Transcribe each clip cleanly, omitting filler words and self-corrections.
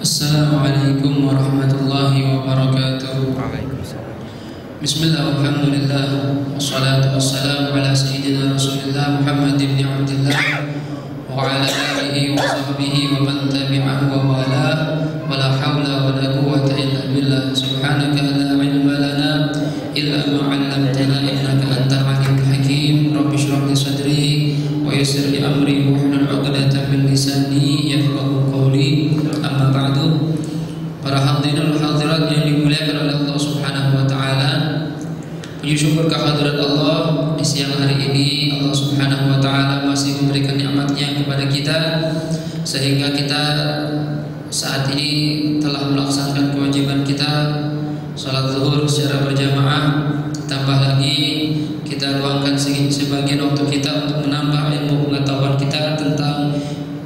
Assalamualaikum warahmatullahi wabarakatuh. Waalaikumsalam. Bismillah, alhamdulillah, wassalatu wassalamu ala sayyidina Rasulillah Muhammad ibn Abdillah wa ala alihi wa sahbihi wa man tabi'ahu wa wala wa la hawla wa la quwwata illa billah. Subhanaka la ilma lana illa ma 'allamtana innaka antal alimul hakim. Rabbi shrah li sadri wa yassir li amri wa hlul 'uqdatam min lisani yafqahu qawli. Amma ba'du. Para hadirin dan hadirat yang dimuliakan oleh Allah Subhanahu wa taala, puji syukur kehadirat Allah di siang hari ini. Allah Subhanahu wa taala masih memberikan nikmat-Nya kepada kita sehingga kita saat ini telah melaksanakan kewajiban kita salat zuhur secara berjamaah. Tambah lagi kita luangkan sebagian waktu kita untuk menambah ilmu pengetahuan kita tentang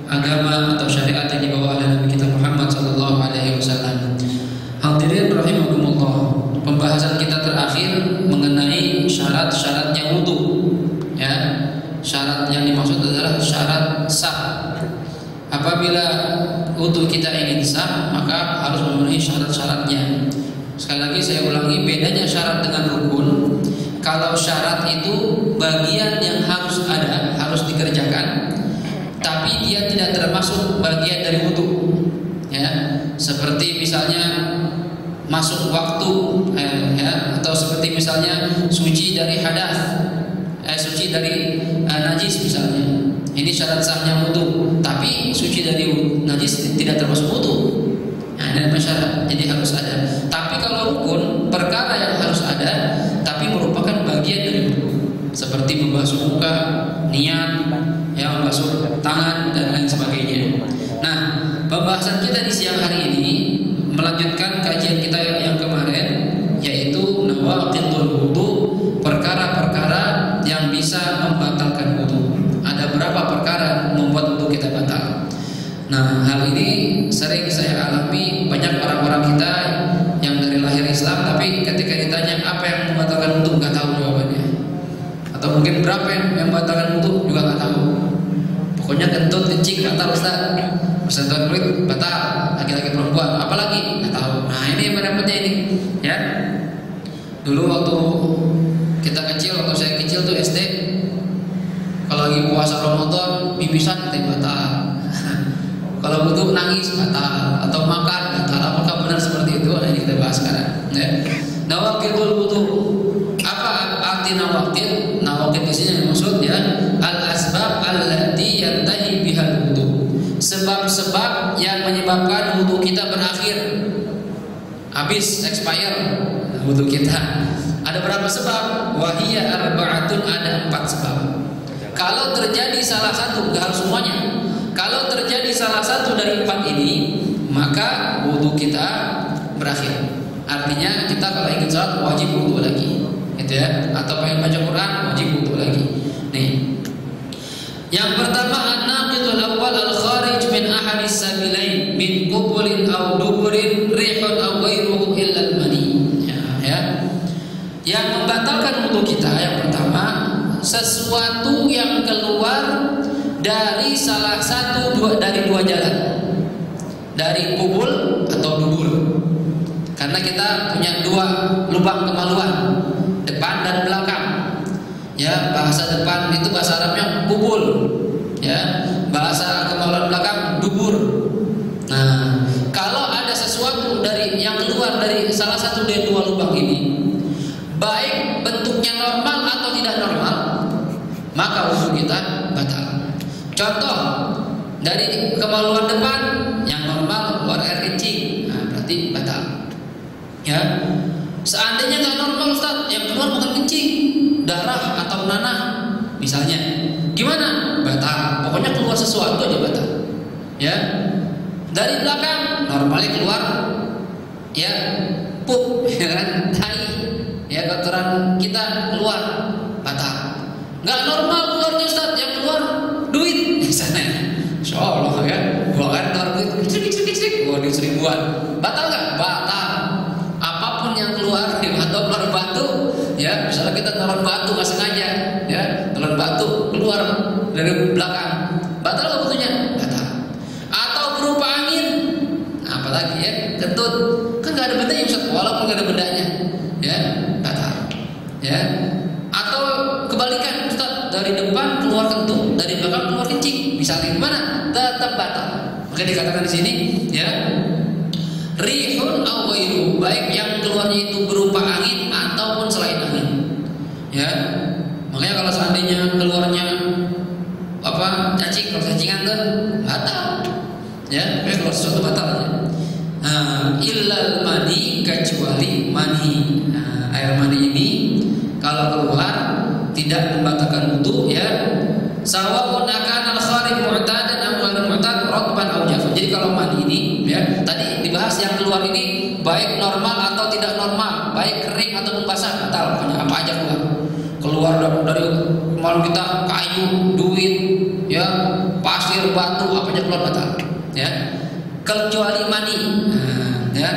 agama atau syariat yang dibawa oleh Nabi kita Muhammad sallallahu alaihi wasallam. Hadirin rahimakumullah, pembahasan kita terakhir mengenai syarat-syaratnya wudu. Ya, syarat yang dimaksud adalah syarat sah. Apabila wudu kita ingin sah, maka harus memenuhi syarat-syaratnya. Sekali lagi saya ulangi, bedanya syarat dengan rukun. Kalau syarat itu bagian yang harus ada, harus dikerjakan, tapi dia tidak termasuk bagian dari wudu. Ya, seperti misalnya masuk waktu, atau seperti misalnya suci dari hadas, suci dari najis misalnya. Ini syarat sahnya wudu, tapi suci dari najis tidak termasuk wudu. Nah, ini syarat, jadi harus ada. Tapi kalau rukun, perkara yang harus ada, tapi merupakan bagian dari wudu, seperti membasuh muka, niat, ya, membasuh tangan dan lain sebagainya. Nah, pembahasan kita di siang hari ini melanjutkan kajian kita yang kemarin, yaitu nawaqidul wudu, perkara-perkara yang bisa membatalkan wudu. Ada berapa perkara membuat wudu kita batal? Nah, hal ini sering saya alami. Banyak orang-orang kita yang dari lahir Islam, tapi ketika ditanya apa yang membatalkan wudu nggak tahu jawabannya. Atau mungkin berapa yang membatalkan wudu juga nggak tahu. Pokoknya kentut, kencing batal Ustaz, bersentuhan kulit batal, laki-laki perempuan, apalagi nggak tahu. Nah, ini yang repotnya ini, ya. Dulu waktu kita kecil, waktu saya kecil tuh SD, kalau lagi puasa Ramadan, bibisan batal. Kalau wudu nangis batal, atau makan batal. Apakah benar seperti itu? Nah, ini kita bahas sekarang. Ya. Nawaqidul wudu. Apa arti nawaqid? Nawaqid di sini maksud ya al-asbab allati yantahi bihal wudu. Sebab-sebab yang menyebabkan wudu kita berakhir, habis, expire wudu kita. Ada berapa sebab? Wahiyya arba'atun, ada 4 sebab. Kalau terjadi salah satu, enggak harus semuanya. Kalau terjadi salah satu dari 4 ini, maka wudu kita berakhir. Artinya kita kalau ingin sholat wajib wudu lagi, gitu ya. Atau pengen baca Quran wajib wudu lagi. Nih, yang pertama an-naqidul awwal al-kharij min ahadis sabilain min qubulin aw duburin rihun aw ghairuhu illa al-mani. Ya. Yang membatalkan wudu kita yang pertama, sesuatu yang keluar dari salah satu dari dua jalan, dari kubul atau dubur. Karena kita punya 2 lubang kemaluan, depan dan belakang. Ya, bahasa depan itu bahasa Arabnya kubul, ya. Bahasa kemaluan belakang dubur. Nah, kalau ada sesuatu dari yang keluar dari salah satu dari 2 lubang ini, baik bentuknya normal atau tidak normal, maka wudu kita batal. Contoh, dari kemaluan depan yang normal keluar air kencing, nah berarti batal. Ya, seandainya nggak normal Ustaz, yang keluar bukan kencing, darah atau nanah misalnya, gimana? Batal. Pokoknya keluar sesuatu aja batal. Ya, dari belakang normalnya keluar, ya, pup, ya kan, tai, ya, kotoran kita keluar, batal. Nggak normal keluarnya Ustaz, yang keluar duit misalnya, Insya Allah ya, gua kan keluar duit, kecil, gua duit 1000-an, batal nggak? Batal. Apapun yang keluar, atau keluar batu, ya, misalnya kita taruh batu nggak sengaja, ya, taruh batu keluar dari belakang, batal nggak wudunya? Batal. Atau berupa angin, apa lagi ya, kentut kan nggak ada bendanya Ustaz, walaupun nggak ada bendanya ya batal ya. Atau kebalikan Ustaz, dari depan keluar kentut, dari belakang keluar kencing, misalnya gimana? Tetap batal. Maka dikatakan di sini ya, rihun aw ghairu, baik yang keluarnya itu berupa angin ataupun selain angin ya. Makanya kalau seandainya keluarnya apa cacing, kalau cacingan tuh batal ya, keluar sesuatu batal ya. Illal mani, kecuali mani. Air mani ini kalau keluar tidak membatalkan wudu ya. Sawa'un akana al-kharij mu'tadan am ghairu mu'tad ratban aw jafan. Jadi kalau mani ini ya, tadi dibahas yang keluar ini baik normal atau tidak normal, baik kering atau basah, batal. Pokoknya apa aja keluar dari mal kita, kayu, duit ya, pasir, batu, apa aja keluar batal ya, kecuali mani ya.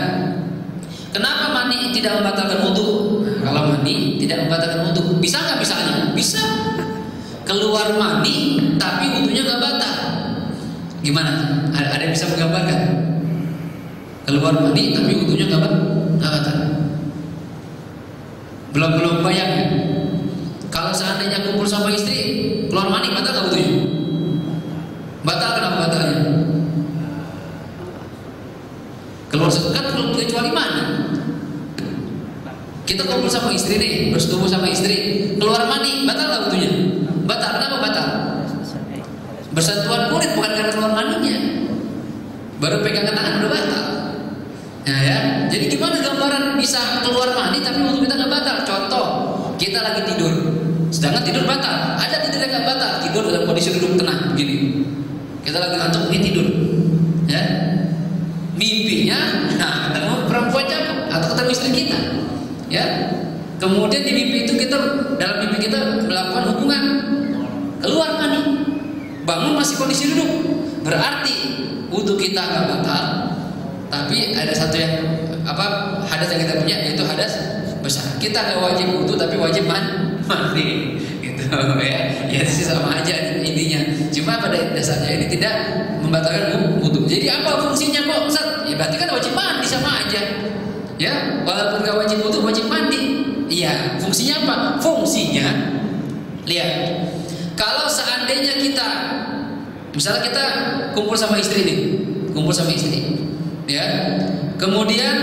Kenapa mani tidak membatalkan wudu? Kalau mani tidak membatalkan wudu, bisa nggak misalnya? Bisa. Keluar mani tapi wudunya nggak batal. Gimana? Ada yang bisa menggambarkan? Keluar mani tapi wudunya nggak batal. Belum bayang. Kalau seandainya kumpul sama istri, keluar mani batal nggak wudunya? Batal, kenapa batalnya? Keluar sekat kecuali mana? Kita kumpul sama istri nih, bersetubuh sama istri, keluar mani, batal nggak wudunya? Batal, kenapa batal? Bersentuhan kulit, bukan karena keluar maninya. Baru pegangan tangan udah batal. Ya. Jadi gimana gambaran bisa keluar mani tapi wudu kita nggak batal? Contoh, kita lagi tidur, sedangkan tidur batal. Ada tidur yang nggak batal, tidur dalam kondisi duduk tenang begini. Kita lagi ngantuk, ini tidur, ya. Mimpinya, ketemu perempuan cakep atau ketemu istri kita, ya. Kemudian di mimpi itu dalam mimpi kita melakukan hubungan, keluar mani, bangun masih kondisi duduk, berarti wudu kita nggak batal. Tapi ada satu yang hadas yang kita punya, yaitu hadas besar. Kita nggak wajib wudu tapi wajib mandi, gitu ya. Ya sih sama aja intinya. Cuma pada dasarnya ini tidak membatalkan wudu. Jadi apa fungsinya kok Ustaz? Ya berarti kan wajib mandi sama aja. Ya, walaupun nggak wajib wudu, wajib mandi. Iya, fungsinya apa? Fungsinya, lihat, kalau seandainya kita, misalnya kita kumpul sama istri nih, ya, kemudian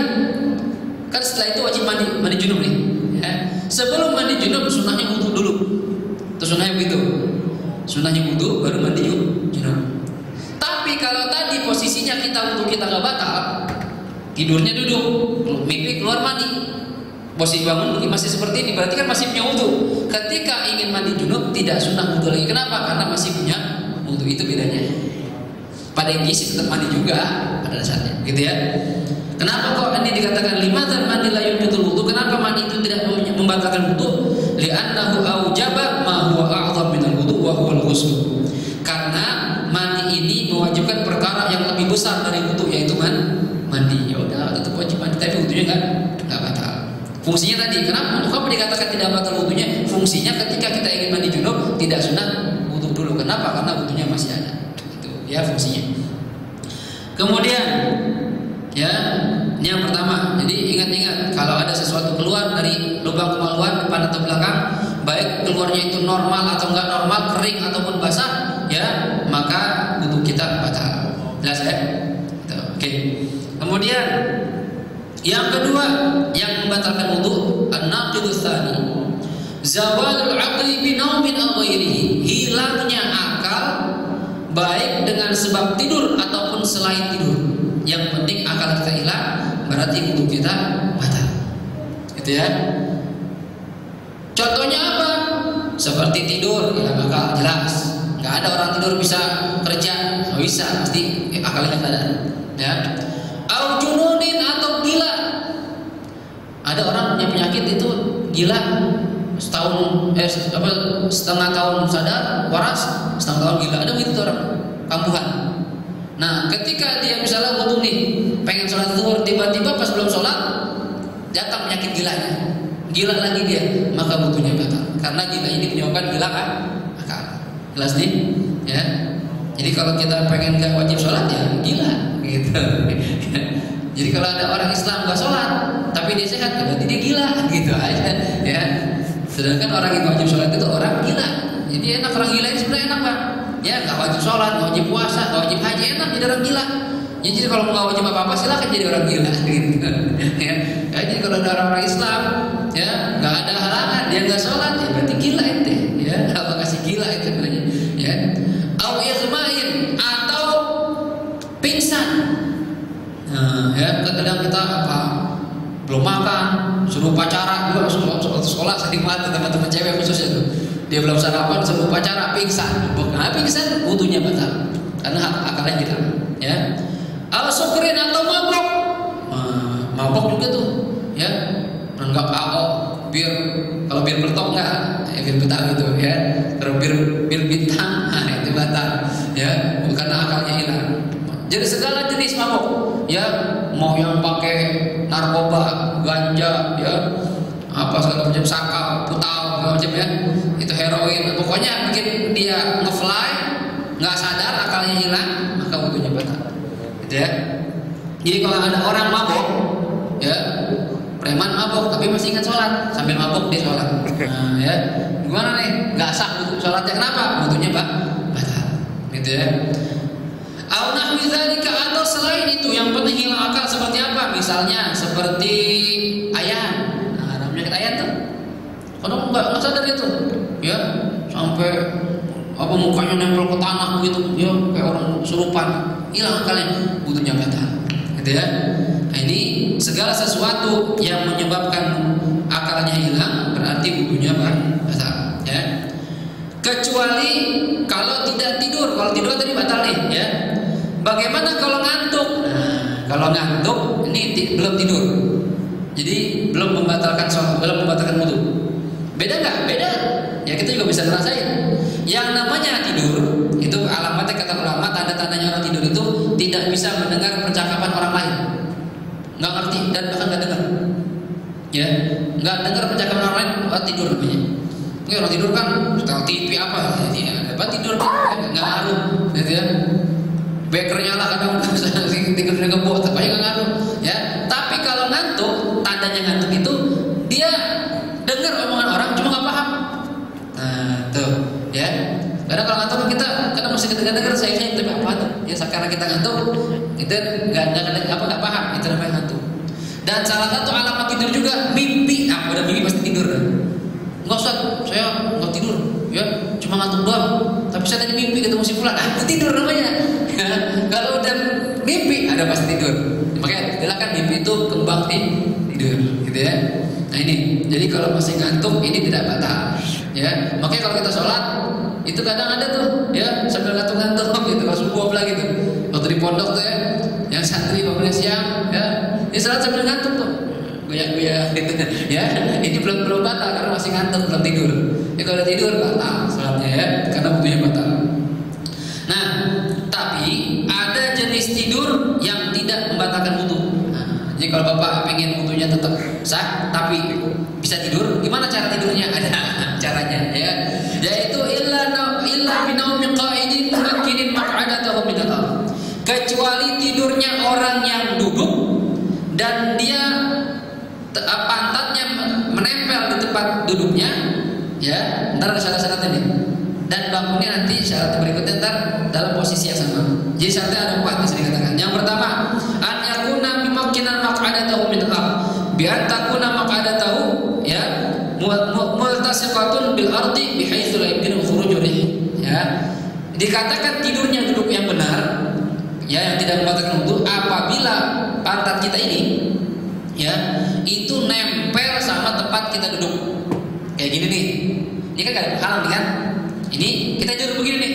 kan setelah itu wajib mandi junub nih, ya. Sebelum mandi junub sunnahnya wudu dulu, itu sunnahnya begitu, sunnahnya wudu baru mandi junub. Tapi kalau tadi posisinya wudu kita nggak batal, tidurnya duduk, mimpi keluar mandi. Posisi bangun masih seperti ini, berarti kan masih punya wudu. Ketika ingin mandi junub tidak sunnah wudu lagi. Kenapa? Karena masih punya wudu, itu bedanya. Pada intinya sih tetap mandi juga pada dasarnya, gitu ya. Kenapa kok ini dikatakan limadan mandi la yubitul wudu? Kenapa mandi itu tidak membatalkan wudu? Li'annahu aujaba ma huwa a'zam minal wudu wa huwal ghusl. Karena mandi ini mewajibkan perkara yang lebih besar dari wudu, yaitu mandi. Ya udah, tetap wajib mandi tapi wudunya enggak batal. Fungsinya tadi, kenapa dikatakan tidak batal wudunya? Fungsinya ketika kita ingin mandi junub tidak sunnah wudu dulu. Kenapa? Karena wudunya masih ada. Itu ya fungsinya. Kemudian ya, ini yang pertama. Jadi ingat-ingat, kalau ada sesuatu keluar dari lubang kemaluan depan atau belakang, baik keluarnya itu normal atau enggak normal, kering ataupun basah, ya, maka wudu kita batal. Jelas ya? Oke. Kemudian yang kedua yang membatalkan wudu, an-naqidus tsani, zawalul aqli bi naumin aw ghairihi, hilangnya akal baik dengan sebab tidur ataupun selain tidur. Yang penting akal kita hilang, berarti wudu kita batal. Gitu ya. Contohnya apa? Seperti tidur, hilang akal, jelas. Enggak ada orang tidur bisa kerja, nggak bisa, pasti akalnya enggak ada. Ya. Au jununin atau gila. Ada orang punya penyakit itu gila, setengah tahun sadar waras, setengah tahun gila. Ada begitu orang kambuhan. Nah, ketika dia misalnya wudu nih, pengen sholat zuhur, tiba-tiba pas belum sholat datang penyakit gilanya, gila lagi dia, maka wudunya batal. Karena gila ini menyebabkan gila akal. Jelas nih, ya. Jadi kalau kita pengen gak wajib sholat ya gila, gitu. kalau ada orang Islam nggak sholat tapi dia sehat, berarti dia gila, gitu aja ya. Sedangkan orang yang wajib sholat itu orang gila. Jadi enak, orang gila ini sebenarnya enak Pak. Ya nggak wajib sholat, nggak wajib puasa, nggak wajib haji, enak jadi orang gila. Ya, jadi kalau nggak wajib apa-apa silakan jadi orang gila gitu. Ya, jadi kalau ada orang Islam ya nggak ada halangan, dia nggak sholat ya berarti gila ente. Ya, apa kasih gila itu namanya. Ya, au izmain atau pingsan. Nah, ya kadang kita apa belum makan, suruh upacara juga sekolah sering banget teman-teman cewek khususnya tuh. Dia belum sarapan suruh upacara pingsan. Nah, pingsan wudunya batal karena akalnya kita. Ya. Al sukrin atau mabok. Mabok juga tuh, ya. Enggak bir kalau bir bertok enggak, ya bir bintang gitu ya. Kalau bir bintang, nah itu batal, ya. Karena akalnya hilang. Jadi segala jenis mabok, ya, mau yang pakai narkoba, ganja, ya, apa segala macam sakau, putau, segala macam ya, itu heroin, pokoknya bikin dia ngefly, nggak sadar akalnya hilang, maka wudunya batal. Gitu ya. Jadi kalau ada orang mabok, ya, preman mabok tapi masih ingat sholat, sambil mabok dia sholat, nah, ya, gimana nih? Nggak sah wudu sholatnya, kenapa? Wudunya batal, gitu ya. Au nahwi dzalika atau selain itu yang penting hilang akal seperti apa? Misalnya seperti ayan. Nah, ada penyakit ayan tuh. Kadang nggak sadar itu, ya, sampai apa mukanya nempel ke tanah gitu, ya, kayak orang surupan. Hilang akalnya, wudunya batal. Gitu ya. Nah, ini segala sesuatu yang menyebabkan akalnya hilang berarti wudunya batal, ya. Kecuali kalau tidak tidur. Kalau tidur tadi batal nih, ya. Bagaimana kalau ngantuk? Nah, kalau ngantuk ini belum tidur, jadi belum membatalkan sholat, belum membatalkan wudu. Beda nggak? Beda. Ya kita juga bisa ngerasain. Yang namanya tidur itu alamatnya kata ulama, tanda-tandanya orang tidur itu tidak bisa mendengar percakapan orang lain, nggak ngerti dan bahkan nggak dengar. Ya, nggak dengar percakapan orang lain, tidur namanya. Mungkin orang tidur kan setel TV apa, jadi apa tidur nggak ngaruh, gitu ya. Bekernya lah kadang tidurnya ngebut, tapi nggak ngaruh, ya. Tapi kalau ngantuk, tandanya ngantuk itu dia dengar omongan orang cuma nggak paham. Nah, tuh, ya. Karena kalau ngantuk kita kadang mesti dengar saya tapi apa tuh? Ya karena kita ngantuk, kita nggak paham, itu namanya ngantuk. Dan salah satu alamat tidur juga mimpi. Ah, udah mimpi pasti tidur. Nggak usah, saya nggak tidur, ya, cuma ngantuk doang. Tapi saya tadi mimpi ketemu si fulan, itu tidur namanya. Ya, kalau udah mimpi ada pasti tidur. Makanya silakan mimpi itu kembang tidur, gitu ya. Nah ini, jadi kalau masih ngantuk ini tidak batal, ya. Makanya kalau kita sholat itu kadang ada tuh, ya, sambil ngantuk-ngantuk gitu, kalau subuh apalagi gitu. Waktu di pondok tuh ya, yang santri bangun siang, ya, ini sholat sambil ngantuk tuh. Goyang-goyang gitu, ya. Ini belum batal karena masih ngantuk, belum tidur. Ya kalau udah tidur batal sholatnya, ya, karena wudunya batal. Nah, tapi ada jenis tidur yang tidak membatalkan wudu. Nah, jadi kalau bapak pengen wudunya tetap sah, tapi bisa tidur, gimana cara tidurnya? Ada caranya, ya. Yaitu illa binaumin qa'idin mumakkinin maq'adatahu min al-ardh. Kecuali tidurnya orang yang duduk dan dia pantatnya menempel di tempat duduknya, ya. Ntar ada syarat-syaratnya nih. Dan bangunnya nanti syarat berikutnya ntar dalam posisi yang sama. Jadi syaratnya ada 4 yang sering dikatakan. Yang pertama, an yakuna bimakkinan maq'adatahu min al-ardh. Bi an takuna maq'adatahu, ya, multasiqatun bil ardi bihaitsu la yumkinu khuruju rih. Ya. Dikatakan tidurnya duduk yang benar, ya, yang tidak membatalkan wudu apabila pantat kita ini, ya, itu nempel sama tempat kita duduk. Kayak gini nih. Ini kan gak ada halang nih kan? Ini kita duduk begini nih.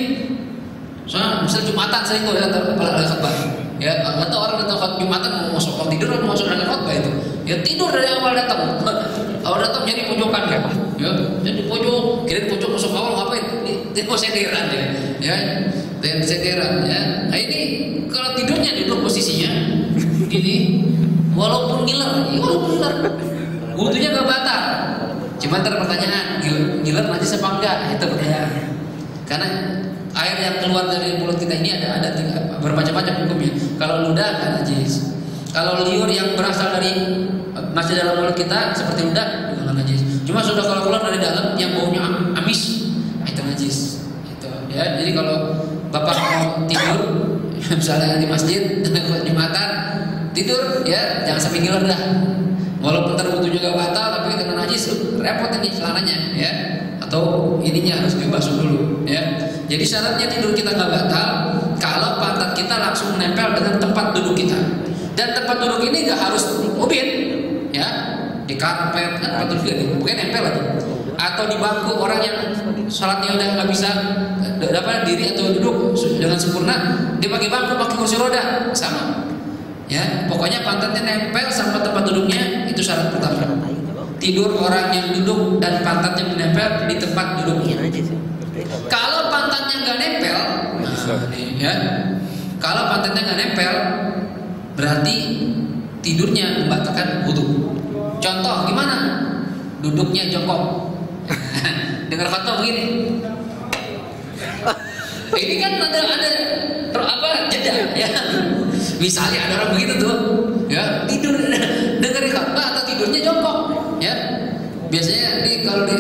Soalnya misalnya Jumatan sering tuh ya, kepala ada khutbah. Ya, atau orang datang khutbah Jumatan mau masuk kalau tidur atau masuk dengan khutbah itu. Ya tidur dari awal datang. Awal datang jadi pojokan ya. Ya, jadi pojok, kira pojok masuk awal ngapain? Ini mau sederan ya. Ya, dan sederan ya. Nah ini kalau tidurnya duduk posisinya gini, walaupun ngiler, wudunya gak batal. Cuma ntar pertanyaan, ngiler najis apa enggak? Itu pertanyaan. Karena air yang keluar dari mulut kita ini ada bermacam-macam hukumnya. Kalau ludah kan najis. Kalau liur yang berasal dari masih dalam mulut kita seperti ludah itu najis. Cuma sudah kalau keluar dari dalam yang baunya amis, itu najis. Itu ya. Jadi kalau Bapak mau tidur misalnya di masjid Jumatan tidur ya jangan sampai ngiler dah. Walaupun terbutuh juga batal tapi kena najis repot ini celananya ya. Atau ininya harus dibasuh dulu ya. Jadi syaratnya tidur kita nggak batal kalau pantat kita langsung menempel dengan tempat duduk kita. Dan tempat duduk ini nggak harus ubin ya, di karpet kan tempat duduk ini bukan nempel lagi. Atau di bangku orang yang sholatnya udah nggak bisa dapat diri atau duduk dengan sempurna, dia pakai bangku pakai kursi roda sama ya. Pokoknya pantatnya nempel sama tempat duduknya itu syarat pertama. Tidur orang yang duduk dan pantatnya menempel di tempat duduknya. Kalau pantatnya nggak nempel, ya, kalau pantatnya nggak nempel, berarti tidurnya membatalkan wudu. Contoh gimana? Duduknya jongkok. Dengar khotbah begini. Ini kan ada jeda ya. Misalnya ada orang begitu tuh, ya tidur dengerin khotbah atau tidurnya jongkok, ya. Biasanya kalau di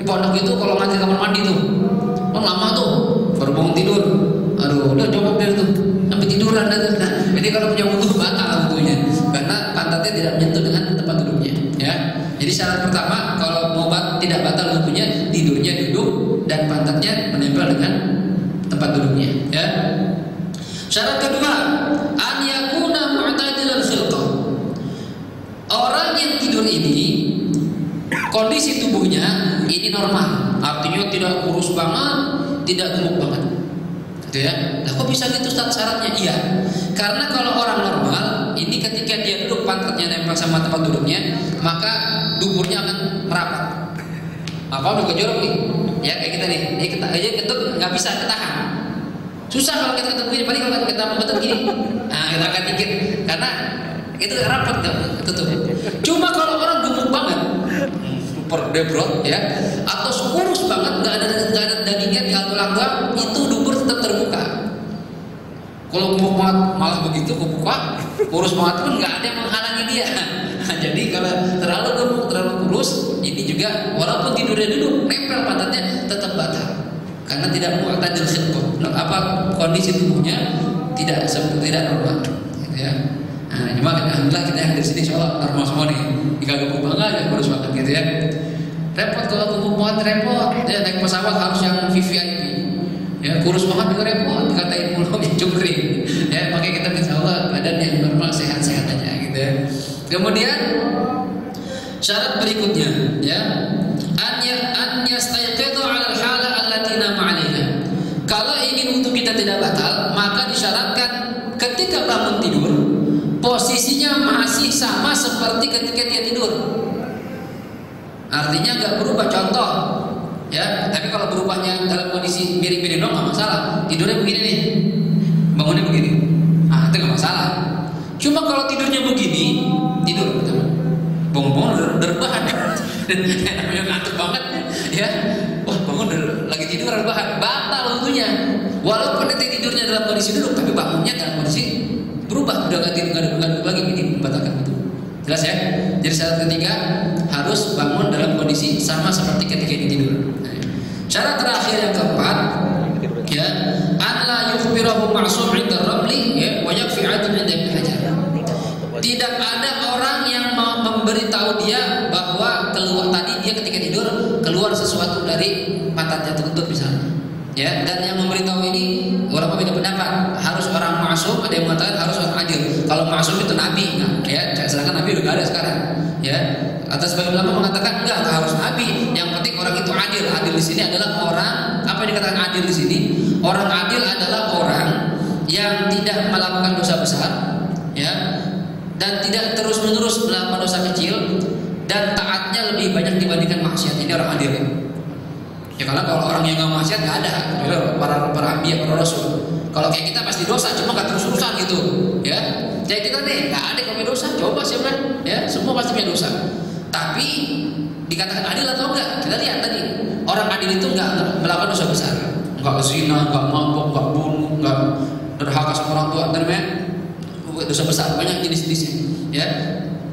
pondok itu kalau ngaji kamar mandi tuh, lama tuh baru bangun tidur. Aduh, udah jongkok dia tuh sampai tiduran dah. Nah, jadi kalau punya wudu batal wudunya karena pantatnya tidak menyentuh dengan tempat duduknya, ya. Jadi syarat pertama kalau mau tidak batal wudunya, tidurnya duduk dan pantatnya menempel dengan tempat duduknya, ya. Syarat kedua, an yakuna mu'tadilal khilqah. Orang yang tidur ini kondisi tubuhnya ini normal, artinya tidak kurus banget, tidak gemuk banget. Gitu ya. Nah, kok bisa gitu Ustaz syaratnya? Iya. Karena kalau orang normal, ini ketika dia duduk pantatnya nempel sama tempat duduknya, maka duburnya akan merapat. Apa udah kejorok nih? Ya kayak kita nih. Ini kita aja kentut nggak bisa ketahan. Susah kalau kita kentut begini, paling kalau kita kentut gini. Nah, kita akan dikit karena itu rapat itu tuh. Cuma kalau orang gemuk banget, super debrot ya, atau kurus banget nggak ada dagingnya di alang-alang, itu dubur tetap terbuka. Kalau gemuk banget malah begitu kebuka, kurus banget pun nggak ada yang menghalangi dia. Nah, jadi kalau terlalu gemuk, terlalu kurus, ini juga walaupun tidurnya dulu nempel pantatnya tetap batal karena tidak mu'tadil khilqah. Apa kondisi tubuhnya tidak normal, gitu ya. Nah, cuma alhamdulillah kita yang di sini insyaallah normal semua nih. Jika gemuk banget ya kurus banget gitu ya. Repot kalau gemuk banget repot. Dia naik pesawat harus yang VVIP. Ya kurus banget juga repot. Dikatain mulutnya cungkring. Ya makanya kita insyaallah badan yang normal sehat-sehat aja gitu ya. Kemudian syarat berikutnya ya an yastayqidu 'ala al-hala allati nama 'alaiha. Kalau ingin wudu kita tidak batal, maka disyaratkan ketika bangun tidur posisinya masih sama seperti ketika dia tidur. Artinya nggak berubah. Contoh ya, tapi kalau berubahnya dalam kondisi mirip-mirip dong nggak masalah. Tidurnya begini nih, bangunnya begini, itu nggak masalah. Cuma kalau tidurnya begini, tidur betul. Bangun rebahan, namanya ngantuk banget ya. Wah bangun lagi tidur rebahan, batal wudunya. Walaupun nanti tidurnya dalam kondisi duduk, tapi bangunnya dalam kondisi berubah, udah nggak lagi ini membatalkan wudu. Jelas ya? Jadi syarat ketiga harus bangun dalam kondisi sama seperti ketika ini tidur. Syarat terakhir yang keempat ya, an la yukhbirahu ma'sum 'inda ramli ya wa yakfi 'adun 'inda hajar. Tidak ada orang yang memberitahu dia bahwa keluar tadi dia ketika tidur keluar sesuatu dari pantatnya tertutup misalnya. Ya, dan yang memberitahu ini ulama beda pendapat. Harus orang ma'sum, ada yang mengatakan harus orang adil. Kalau ma'sum itu nabi, nah, ya, sedangkan nabi udah gak ada sekarang. Ya, atas sebagian ulama mengatakan enggak harus nabi. Yang penting orang itu adil. Adil di sini adalah orang, apa yang dikatakan adil di sini? Orang adil adalah orang yang tidak melakukan dosa besar, ya, dan tidak terus-menerus melakukan dosa kecil, dan taatnya lebih banyak dibandingkan maksiat. Ini orang adil. Ya karena kalau orang yang nggak maksiat nggak ada, para ambiya, para rasul. Kalau kayak kita pasti dosa, cuma nggak terus-terusan gitu, ya. Kayak kita nih nggak ada yang punya dosa, coba siapa? Ya semua pasti punya dosa. Tapi dikatakan adil atau enggak? Kita lihat tadi orang adil itu nggak melakukan dosa besar, nggak zina, nggak mabuk, nggak bunuh, nggak durhaka sama orang tua, namanya dosa besar, banyak jenis-jenisnya, ya.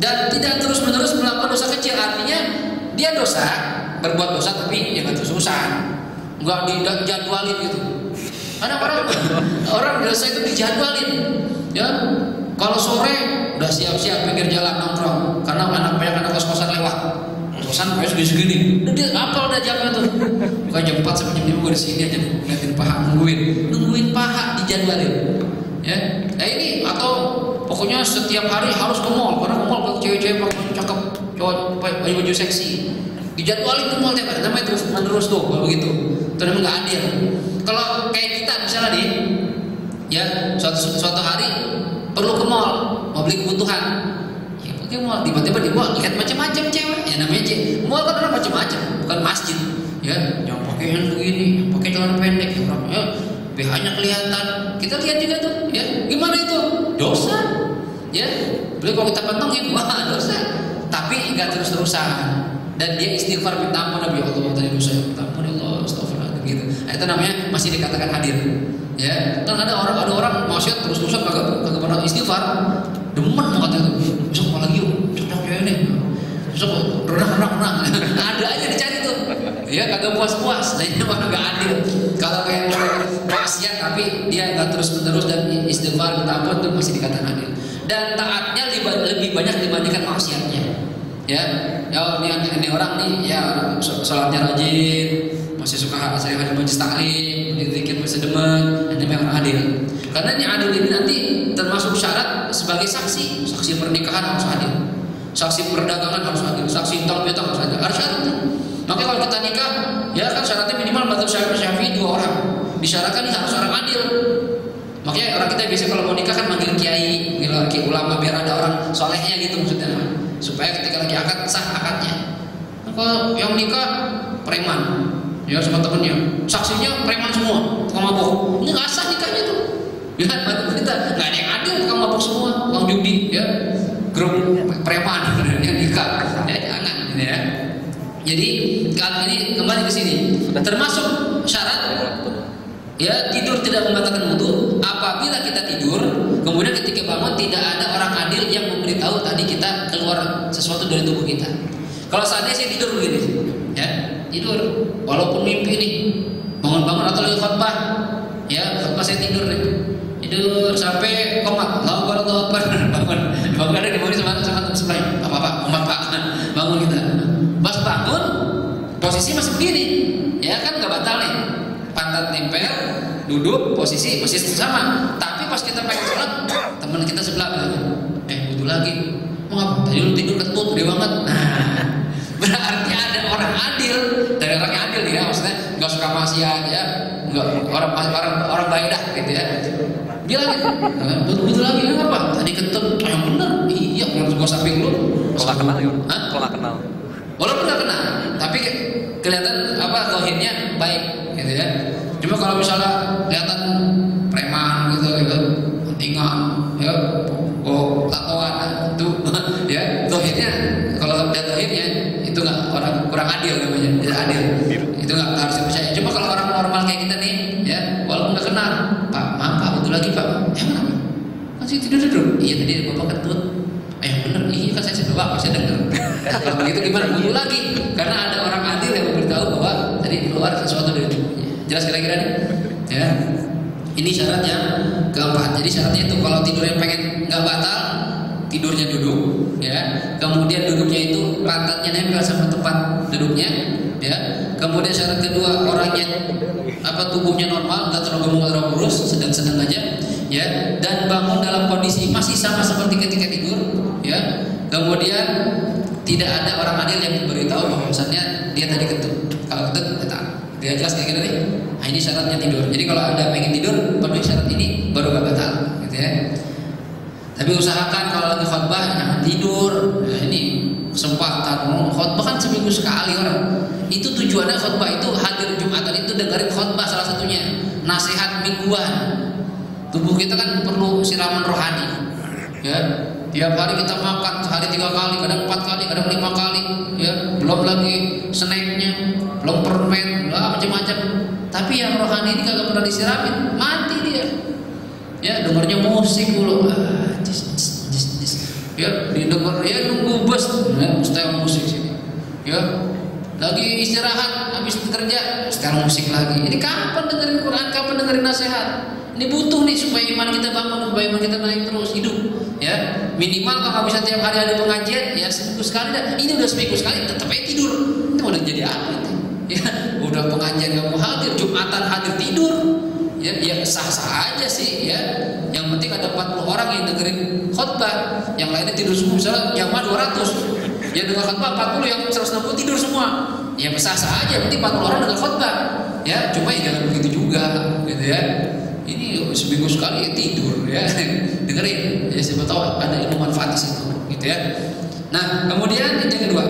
Dan tidak terus-menerus melakukan dosa kecil, artinya dia dosa, berbuat dosa tapi ya nggak terus-terusan, nggak dijadwalin gitu. Karena orang dosa itu dijadwalin, ya. Kalau sore udah siap-siap pinggir jalan nongkrong, karena banyak anak kos-kosan lewat. Kosan kayak segini, dia apa udah jamnya tuh? Bukan jam 4 sampai jam 5 gue di sini aja ngeliatin paha, nungguin paha dijadwalin, ya. Ini atau pokoknya setiap hari harus ke mall, karena ke mall kalau cewek-cewek pakai cakep, cowok baju seksi, dijadwalin ke mall tiap hari, namanya terus menerus tuh kalau begitu, itu namanya nggak adil. Kalau kayak kita misalnya nih, ya suatu hari perlu ke mall, mau beli kebutuhan. Oke, mall tiba-tiba di mall lihat macam-macam cewek, ya namanya mall kan orang macam-macam, bukan masjid, ya. Yang pakai yang begini, yang pakai celana pendek, ya BH-nya kelihatan, kita lihat juga tuh, ya. Gimana itu? Dosa, ya. Beli kalau kita pantengin, wah dosa. Tapi nggak terus-terusan, dan dia istighfar minta ampun, Nabi Allah tadi dosa, minta ampun Allah, astagfirullah gitu. Nah, itu namanya masih dikatakan hadir, ya. Kan ada orang maksiat terus-terusan kagak pernah istighfar. Demen katanya tuh, besok apa lagi yuk, cocok cewek nih, besok renang, ada aja dicari tuh, ya kagak puas-puas, nah ini mana gak adil. Kalau kayak maksiat tapi dia nggak terus-menerus dan istighfar minta ampun tuh masih dikatakan adil. Dan taatnya lebih banyak dibandingkan maksiatnya, ya. Ini orang nih, ya sholatnya rajin, masih suka sering hadir majlis taklim, dikit masih demen, ini memang adil. Karena ini adil ini nanti termasuk syarat sebagai saksi pernikahan harus adil, saksi perdagangan harus adil, saksi utang piutang harus adil, harus syarat. Makanya kalau kita nikah, ya kan syaratnya minimal mazhab Syafi'i 2 orang, disyaratkan harus orang adil. Makanya orang kita biasa kalau mau nikah kan manggil kiai, manggil ulama biar ada orang solehnya gitu maksudnya, supaya ketika lagi akad sah akadnya. Nah, kalau yang nikah preman, ya sama temennya, saksinya preman semua, tukang mabuk, ini nggak sah nikahnya tuh. Ya, kita nggak ada yang adil, tukang mabuk semua, tukang judi, ya, grup preman yang nikah, ya jangan, ya. Jadi ini kembali ke sini, termasuk syarat, ya tidur tidak membatalkan wudu. Apabila kita tidur, kemudian ketika bangun tidak ada orang adil yang memberitahu tadi kita keluar sesuatu dari tubuh kita. Kalau saatnya saya tidur begini, ya tidur, walaupun mimpi nih, bangun-bangun atau lagi khutbah, ya khutbah saya tidur nih. Tidur sampai komat, Allah Akbar, bangun ada di bawah sama sebelah, apa bangun kita, pas bangun posisi masih begini, ya kan nggak batal nih, pantat nempel, duduk posisi masih sama, tapi pas kita pengen sholat, teman kita sebelah wudu lagi, mau ngapa? Tadi lu tidur ketut, gede banget, nah berarti ada orang adil, dari orang yang adil ya, maksudnya nggak suka maksiat ya, nggak orang baik dah gitu ya. Bilang betul lagi apa? Tadi ketut yang benar. Iya, kalau gua samping lu. Kalau nggak kenal ya? Kalau nggak kenal. Walaupun nggak kenal, tapi kelihatan apa zahirnya baik, gitu ya. Cuma kalau misalnya kelihatan preman gitu, ya, pentingan, ya, lakuan itu, ya, zahirnya kalau lihat zahirnya itu nggak orang kurang adil namanya, tidak adil. Itu nggak harus dipercaya. Cuma kalau orang normal kayak kita nih, ya, walaupun nggak kenal. Pak, betul lagi Pak. Kenapa? Kan saya tidur. Iya tadi Bapak ketut. Bener. Iya kan saya sebelum Bapak saya dengar. Kalau begitu gimana? Wudu lagi. Karena ada orang adil yang memberitahu bahwa tadi keluar sesuatu dari tubuhnya. Jelas kira-kira nih? Ya. Ini syaratnya keempat. Jadi syaratnya itu kalau tidurnya pengen nggak batal, tidurnya duduk, ya. Kemudian duduknya itu pantatnya nempel sama tempat duduknya, ya. Kemudian syarat kedua orangnya tubuhnya normal, nggak terlalu gemuk, terlalu kurus, sedang-sedang aja, ya. Dan bangun dalam kondisi masih sama seperti ketika tidur, ya. Kemudian tidak ada orang adil yang memberitahu bahwasannya dia tadi ketut. Kalau ketut, dia jelas kayak gini nih. Nah, ini syaratnya tidur. Jadi kalau Anda pengen tidur, penuhi syarat ini baru gak batal, gitu ya. Tapi usahakan kalau lagi khutbah jangan tidur. Nah, ini kesempatan khutbah kan seminggu sekali orang. Itu tujuannya khutbah itu hadir Jumatan itu dengerin khutbah salah satunya. Nasihat mingguan. Tubuh kita kan perlu siraman rohani. Ya, tiap hari kita makan sehari 3 kali, kadang 4 kali, kadang 5 kali. Ya, belum lagi snacknya, belum permen, macam-macam. Tapi yang rohani ini kagak pernah disiramin, mati dia. ya dengarnya musik dulu, ya didengar ya nunggu bus, setel musik sini, ya lagi istirahat habis kerja setel musik lagi. Ini kapan dengerin Quran, kapan dengerin nasihat? Ini butuh nih supaya iman kita bangun, supaya iman kita naik terus hidup. Ya minimal kalau bisa tiap hari ada pengajian, ya seminggu sekali dah. Ini udah seminggu sekali tetap aja tidur. Itu udah jadi apa itu? Ya udah pengajian gak mau hadir, Jumatan hadir tidur. Ya sah-sah aja sih ya. Yang penting ada 40 orang yang dengerin khutbah, yang lainnya tidur semua. Misalnya yang 200, yang dengar khutbah 40, yang 160 tidur semua. Ya sah-sah aja, penting 40 orang dengar khutbah. Ya cuma ya jangan begitu juga, gitu ya. Ini seminggu sekali ya tidur ya dengerin ya, siapa tahu ada ilmu manfaat di situ, gitu ya. Nah kemudian yang kedua,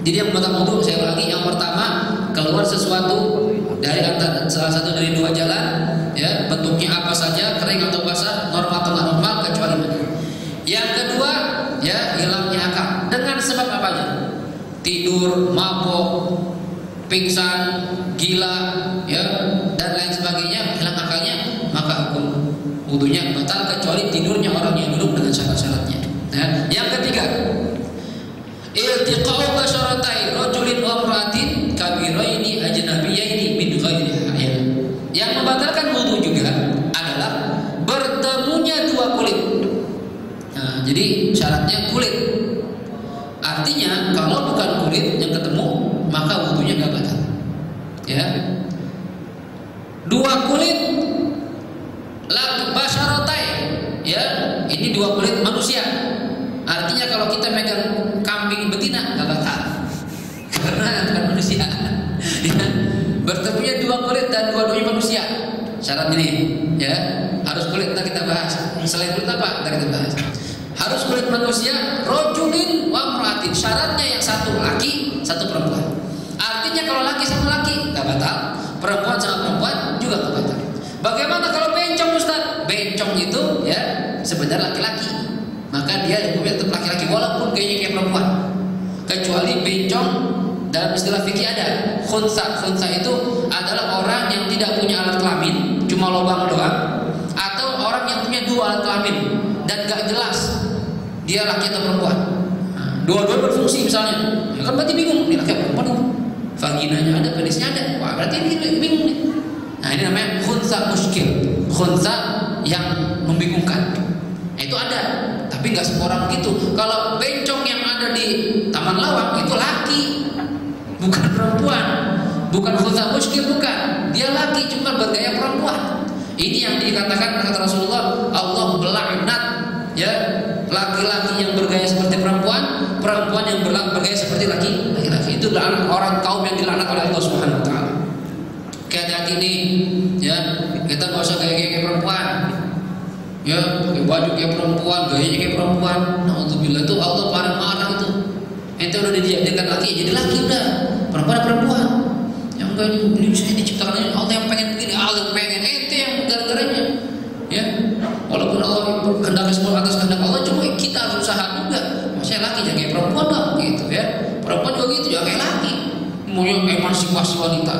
jadi yang membatal wudu saya ulangi, yang pertama keluar sesuatu dari antara salah satu dari dua jalan, ya bentuknya apa saja, kering atau basah, normal atau nggak normal, kecuali mandi. Yang kedua ya hilangnya akal dengan sebab apanya? Tidur, mabok, pingsan, gila, ya dan lain sebagainya, hilang akalnya, maka hukum wudunya batal kecuali tidurnya orang yang duduk dengan syarat-syaratnya. Ya. Yang ketiga, iltiqa'u basyaratai rajulin wa imra'atin kabiraini ajnabiyaini min ghairi hayal. Yang membatalkan wudu juga adalah bertemunya dua kulit. Nah, jadi syaratnya kulit. Artinya kalau bukan kulit yang ketemu, maka wudunya enggak batal. Ya. Dua kulit basyaratai, ya ini dua kulit manusia. Artinya kalau kita megang kambing betina nggak batal karena bukan manusia. Ya. Bertemunya dua kulit dan dua-duanya manusia. Syarat ini, ya harus kulit. Nanti kita bahas. Selain kulit apa? Nanti kita bahas. Harus kulit manusia. Rojulin wa imra'atin. Syaratnya yang satu laki, satu perempuan. Artinya kalau laki sama laki nggak batal, perempuan sama perempuan juga nggak batal. Bagaimana kalau bencong Ustaz? Bencong itu ya sebenarnya laki-laki, maka dia hukumnya tetap laki-laki walaupun gayanya kayak perempuan. Kecuali bencong dalam istilah fikih ada khunsa. Khunsa itu adalah orang yang tidak punya alat kelamin, cuma lubang doang, atau orang yang punya dua alat kelamin dan gak jelas dia laki atau perempuan. Nah, dua-dua berfungsi misalnya, ya kan berarti bingung ini laki atau perempuan. Vaginanya ada, penisnya ada, wah berarti ini bingung nih. Nah ini namanya khunsa muskil, khunsa yang membingungkan. Itu ada, tapi nggak semua orang begitu. Kalau bencong yang ada di Taman Lawang itu laki, bukan perempuan, bukan khunsa muskil, bukan. Dia laki cuma bergaya perempuan. Ini yang dikatakan kata Rasulullah, Allah melaknat ya laki-laki yang bergaya seperti perempuan, perempuan yang bergaya seperti laki-laki. Itu adalah orang kaum yang dilaknat oleh Allah Subhanahu Wa Taala. Hati-hati nih, ya kita nggak usah gaya-gaya perempuan, ya pakai baju kayak perempuan, gayanya kayak perempuan. Alhamdulillah itu Allah paling marah itu. Ente udah dijadikan laki, jadi laki udah. Perempuan. Yang enggak ini bisa diciptakan Allah yang pengen begini, Allah yang pengen ente yang gara-garanya. Ya, walaupun Allah kehendak semua atas kehendak Allah, cuma kita harus usaha juga. Maksudnya laki jangan kayak perempuan dong, gitu ya. Perempuan juga gitu, jangan kayak laki. Mau yang emansipasi wanita.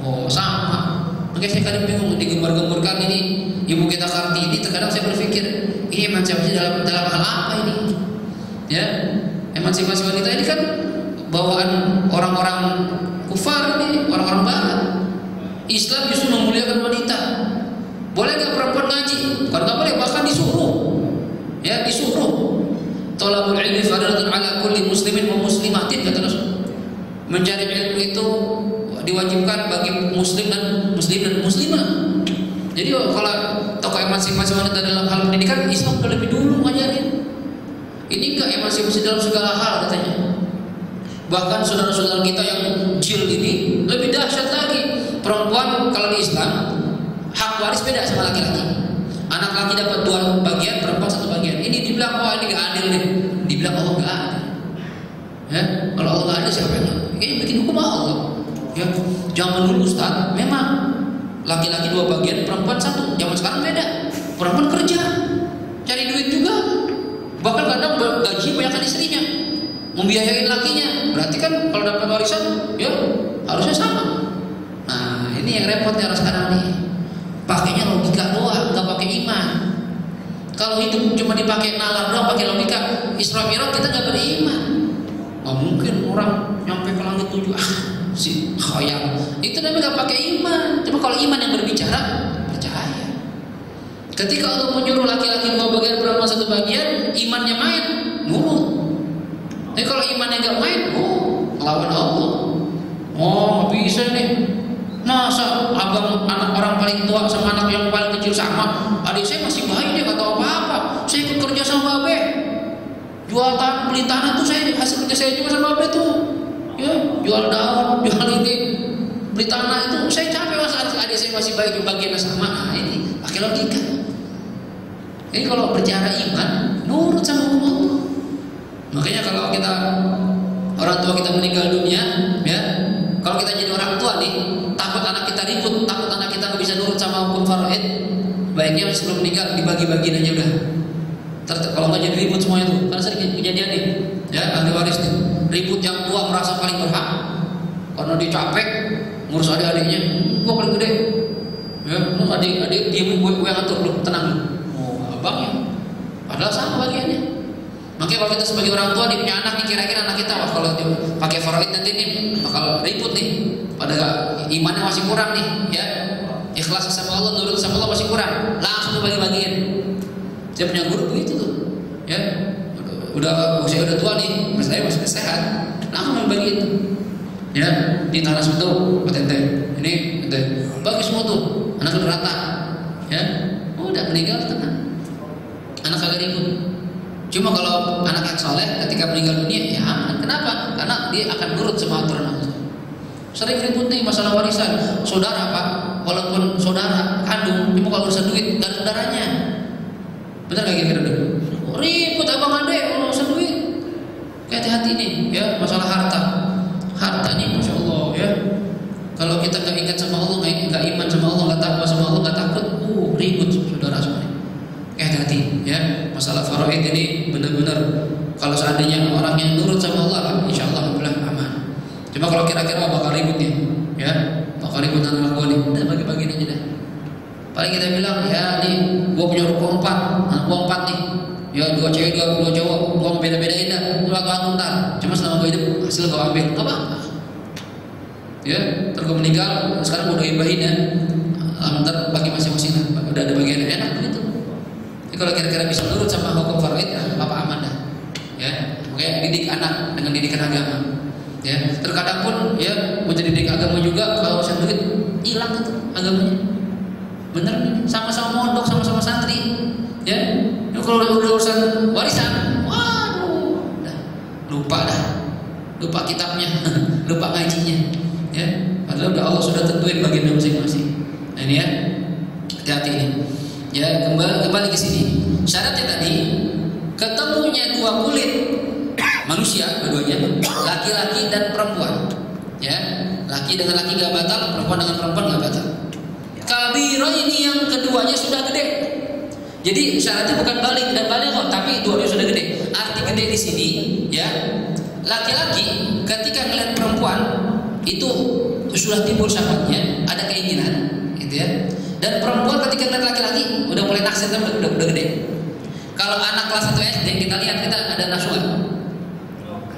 Oh sama. Makanya saya kadang bingung digembar-gemburkan ini Ibu kita Kartini. Terkadang saya berpikir ini emansipasi dalam hal apa ini? Ya, emansipasi wanita ini kan bawaan orang-orang kufar ini, orang-orang barat. Islam justru memuliakan wanita. Boleh nggak perempuan ngaji? Bukan nggak boleh, bahkan disuruh. Ya disuruh. Thalabul ilmi fardhatun ala kulli muslimin wa muslimatin, kata Rasul. Mencari ilmu itu diwajibkan bagi muslim dan muslimah. Jadi kalau tokoh emansipasi wanita dalam hal pendidikan, Islam sudah lebih dulu ngajarin. Ini enggak emansipasi dalam segala hal katanya. Bahkan saudara-saudara kita yang jil ini lebih dahsyat lagi. Perempuan kalau di Islam hak waris beda sama laki-laki. Anak laki dapat 2 bagian, perempuan 1 bagian. Ini dibilang wah ini enggak adil nih. Dibilang Allah enggak adil. Ya, kalau Allah enggak adil siapa yang? Ini bikin hukum Allah. Ya, zaman dulu Ustaz, memang laki-laki 2 bagian, perempuan 1. Zaman sekarang beda. Perempuan kerja, cari duit juga. Bahkan kadang gaji banyakkan istrinya, membiayain lakinya. Berarti kan kalau dapat warisan, ya harusnya sama. Nah, ini yang repotnya sekarang nih. pakainya logika doang, nggak pakai iman. Kalau hidup cuma dipakai nalar doang, pakai logika, Isra Mi'raj kita nggak beriman. Nggak mungkin orang nyampe ke langit 7, si khayal. Itu namanya nggak pakai iman. Cuma kalau iman yang berbicara, percaya. Ketika Allah menyuruh laki-laki 2 bagian, perempuan 1 bagian, imannya main, nurut. Tapi kalau imannya nggak main, lawan Allah. Nggak bisa nih. Masa abang anak orang paling tua sama anak yang paling kecil sama? Adik saya masih bayi, dia nggak tahu apa-apa. Saya ikut kerja sama babe, jual tanah, beli tanah tuh saya, hasil kerja saya juga sama babe tuh. Ya, jual daun, jual ini, beli tanah itu saya capek. Masa adik saya masih bayi, bagian sama. Nah, ini pakai logika. Jadi kalau berbicara iman, nurut sama hukum Allah. Makanya kalau kita orang tua kita meninggal dunia, ya, kalau kita jadi orang tua nih, takut anak kita ribut, takut anak kita nggak bisa nurut sama hukum faraid, baiknya sebelum meninggal dibagi-bagiin aja udah. Kalau nggak jadi ribut semua itu, karena sering kejadian nih, ya ahli waris nih, ribut yang tua merasa paling berhak, karena dia capek ngurus adik-adiknya, gua paling gede, ya, lu adik-adik dia gue yang atur, lu tenang, abangnya, padahal sama bagiannya. Makanya kalau kita sebagai orang tua, dia punya anak nih, kira-kira anak kita kalau dia pakai faraid nanti nih bakal ribut nih, padahal imannya masih kurang nih, ya, ikhlas sama Allah, nurut sama Allah masih kurang, langsung dibagi-bagiin. Saya punya guru begitu tuh, ya, udah usia udah tua nih, saya masih sehat, langsung dibagiin tuh, ya, di tanah sebetul, patente, ini, bagi semua tuh, anak udah rata, ya, udah meninggal tenang, anak kagak ribut. Cuma kalau anak yang soleh ketika meninggal dunia, ya aman. Kenapa? Karena dia akan nurut sama aturan Allah. Sering ribut nih masalah warisan. Saudara Pak, walaupun saudara kandung, cuma kalau urusan duit gak ada saudaranya. Benar gak kira-kira dulu? Ribut abang adek urusan duit. Hati-hati nih, ya, masalah harta. Harta nih, masya Allah, ya. Kalau kita gak ingat sama Allah, gak iman sama Allah, gak takwa sama Allah, gak takut, ribut saudara semuanya. Hati-hati, ya, masalah faraid ini benar-benar kalau seandainya orang yang nurut sama Allah, insya Allah aman. Cuma kalau kira-kira bakal ribut nih, ya, bakal ribut anak gua nih, udah bagi-bagiin aja dah. Paling kita bilang, ya nih, gua punya ruko 4, anak gua 4 nih, ya 2 cewek 2 cowok, gua beda-bedain dah, lu aku ntar. Cuma selama gua hidup hasil gua ambil, nggak apa-apa. Ya, terus gua meninggal, sekarang gua udah ibahin ya, ntar bagi masing-masing lah, udah ada bagian enak begitu. Kalau kira-kira bisa nurut sama hukum faraid, apa aman dah, ya. Makanya didik anak dengan didikan agama, ya. Terkadang pun, ya, mau didik agama juga kalau urusan duit hilang itu agamanya. Bener nih, sama-sama mondok, sama-sama santri, ya. Kalau udah urusan warisan, waduh, lupa kitabnya, lupa ngajinya, ya. Padahal udah Allah sudah tentuin bagian masing-masing. Nah ini ya, hati-hati ini. Ya, kembali ke sini. Syaratnya tadi ketemunya 2 kulit manusia, dua-duanya, laki-laki dan perempuan. Ya, laki dengan laki gak batal, perempuan dengan perempuan gak batal. Kabirah ini yang keduanya sudah gede. Jadi syaratnya bukan balik dan balik kok, tapi dua-duanya sudah gede. Arti gede di sini, ya, laki-laki ketika melihat perempuan itu sudah timbul syahwatnya, ada keinginan, gitu ya. Dan perempuan ketika melihat laki-laki udah mulai naksir, kan udah gede. Kalau anak kelas 1 SD kita lihat, kita ada nasuhat.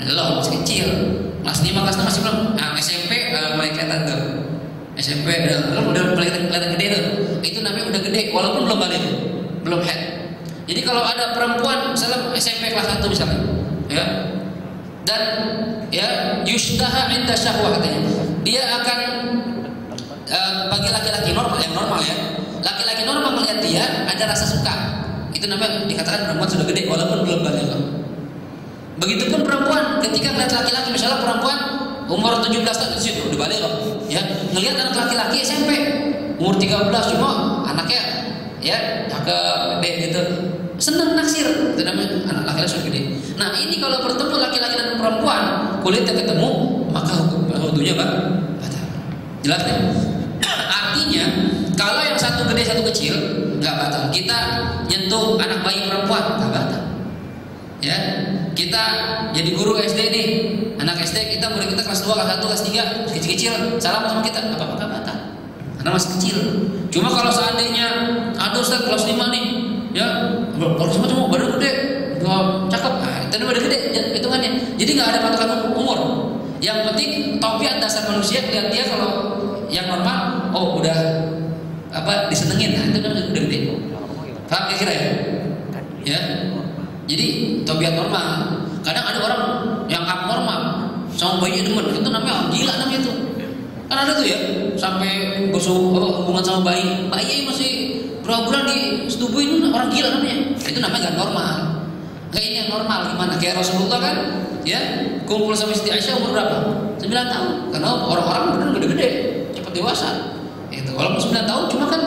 Loh, masih kecil. Kelas 5, kelas 6 masih belum. Nah, SMP mulai kelihatan tuh. SMP udah mulai kelihatan gede tuh. Itu namanya udah gede walaupun belum balik, belum head. Jadi kalau ada perempuan misalnya SMP kelas 1 misalnya, ya. Dan ya yusdaha inda syahwah katanya. Dia akan bagi laki-laki normal, yang normal ya, laki-laki normal melihat dia ada rasa suka, itu namanya dikatakan perempuan sudah gede walaupun belum balik. Begitupun perempuan ketika melihat laki-laki, misalnya perempuan umur 17 tahun itu udah balik loh, ya, ngelihat anak laki-laki SMP umur 13 cuma anaknya ya cakep gede gitu, seneng naksir, itu namanya anak laki-laki sudah gede. Nah ini kalau bertemu laki-laki dan perempuan kulitnya ketemu, maka hukumnya batal. Jelas deh. Artinya kalau yang satu gede satu kecil nggak batal. Kita nyentuh anak bayi perempuan nggak batal. Ya, kita jadi guru SD nih, anak SD kita murid kita kelas 2, kelas 1, kelas 3 kecil-kecil, salam sama kita, nggak apa-apa, nggak batal. karena masih kecil. Cuma kalau seandainya ada Ustaz kelas 5 nih, ya kelas 5 cuma baru gede, nggak cakep, itu udah gede hitungannya. Jadi nggak ada patokan umur. Yang penting tabiat dasar manusia lihat dia kalau yang normal, oh udah disenengin, itu udah gede. Paham kira-kira ya? Ya. Jadi tabiat normal. Kadang ada orang yang abnormal sama bayi demen, itu namanya gila namanya itu. Kan ada tuh ya, sampai hubungan sama bayi masih berapa bulan disetubuhin, orang gila namanya. Itu namanya gak normal. Kayak ini yang normal gimana? Kayak Rasulullah kan, ya kumpul sama Siti Aisyah umur berapa? 9 tahun. Karena orang-orang benar gede-gede, cepat dewasa. Itu walaupun 9 tahun, cuma kan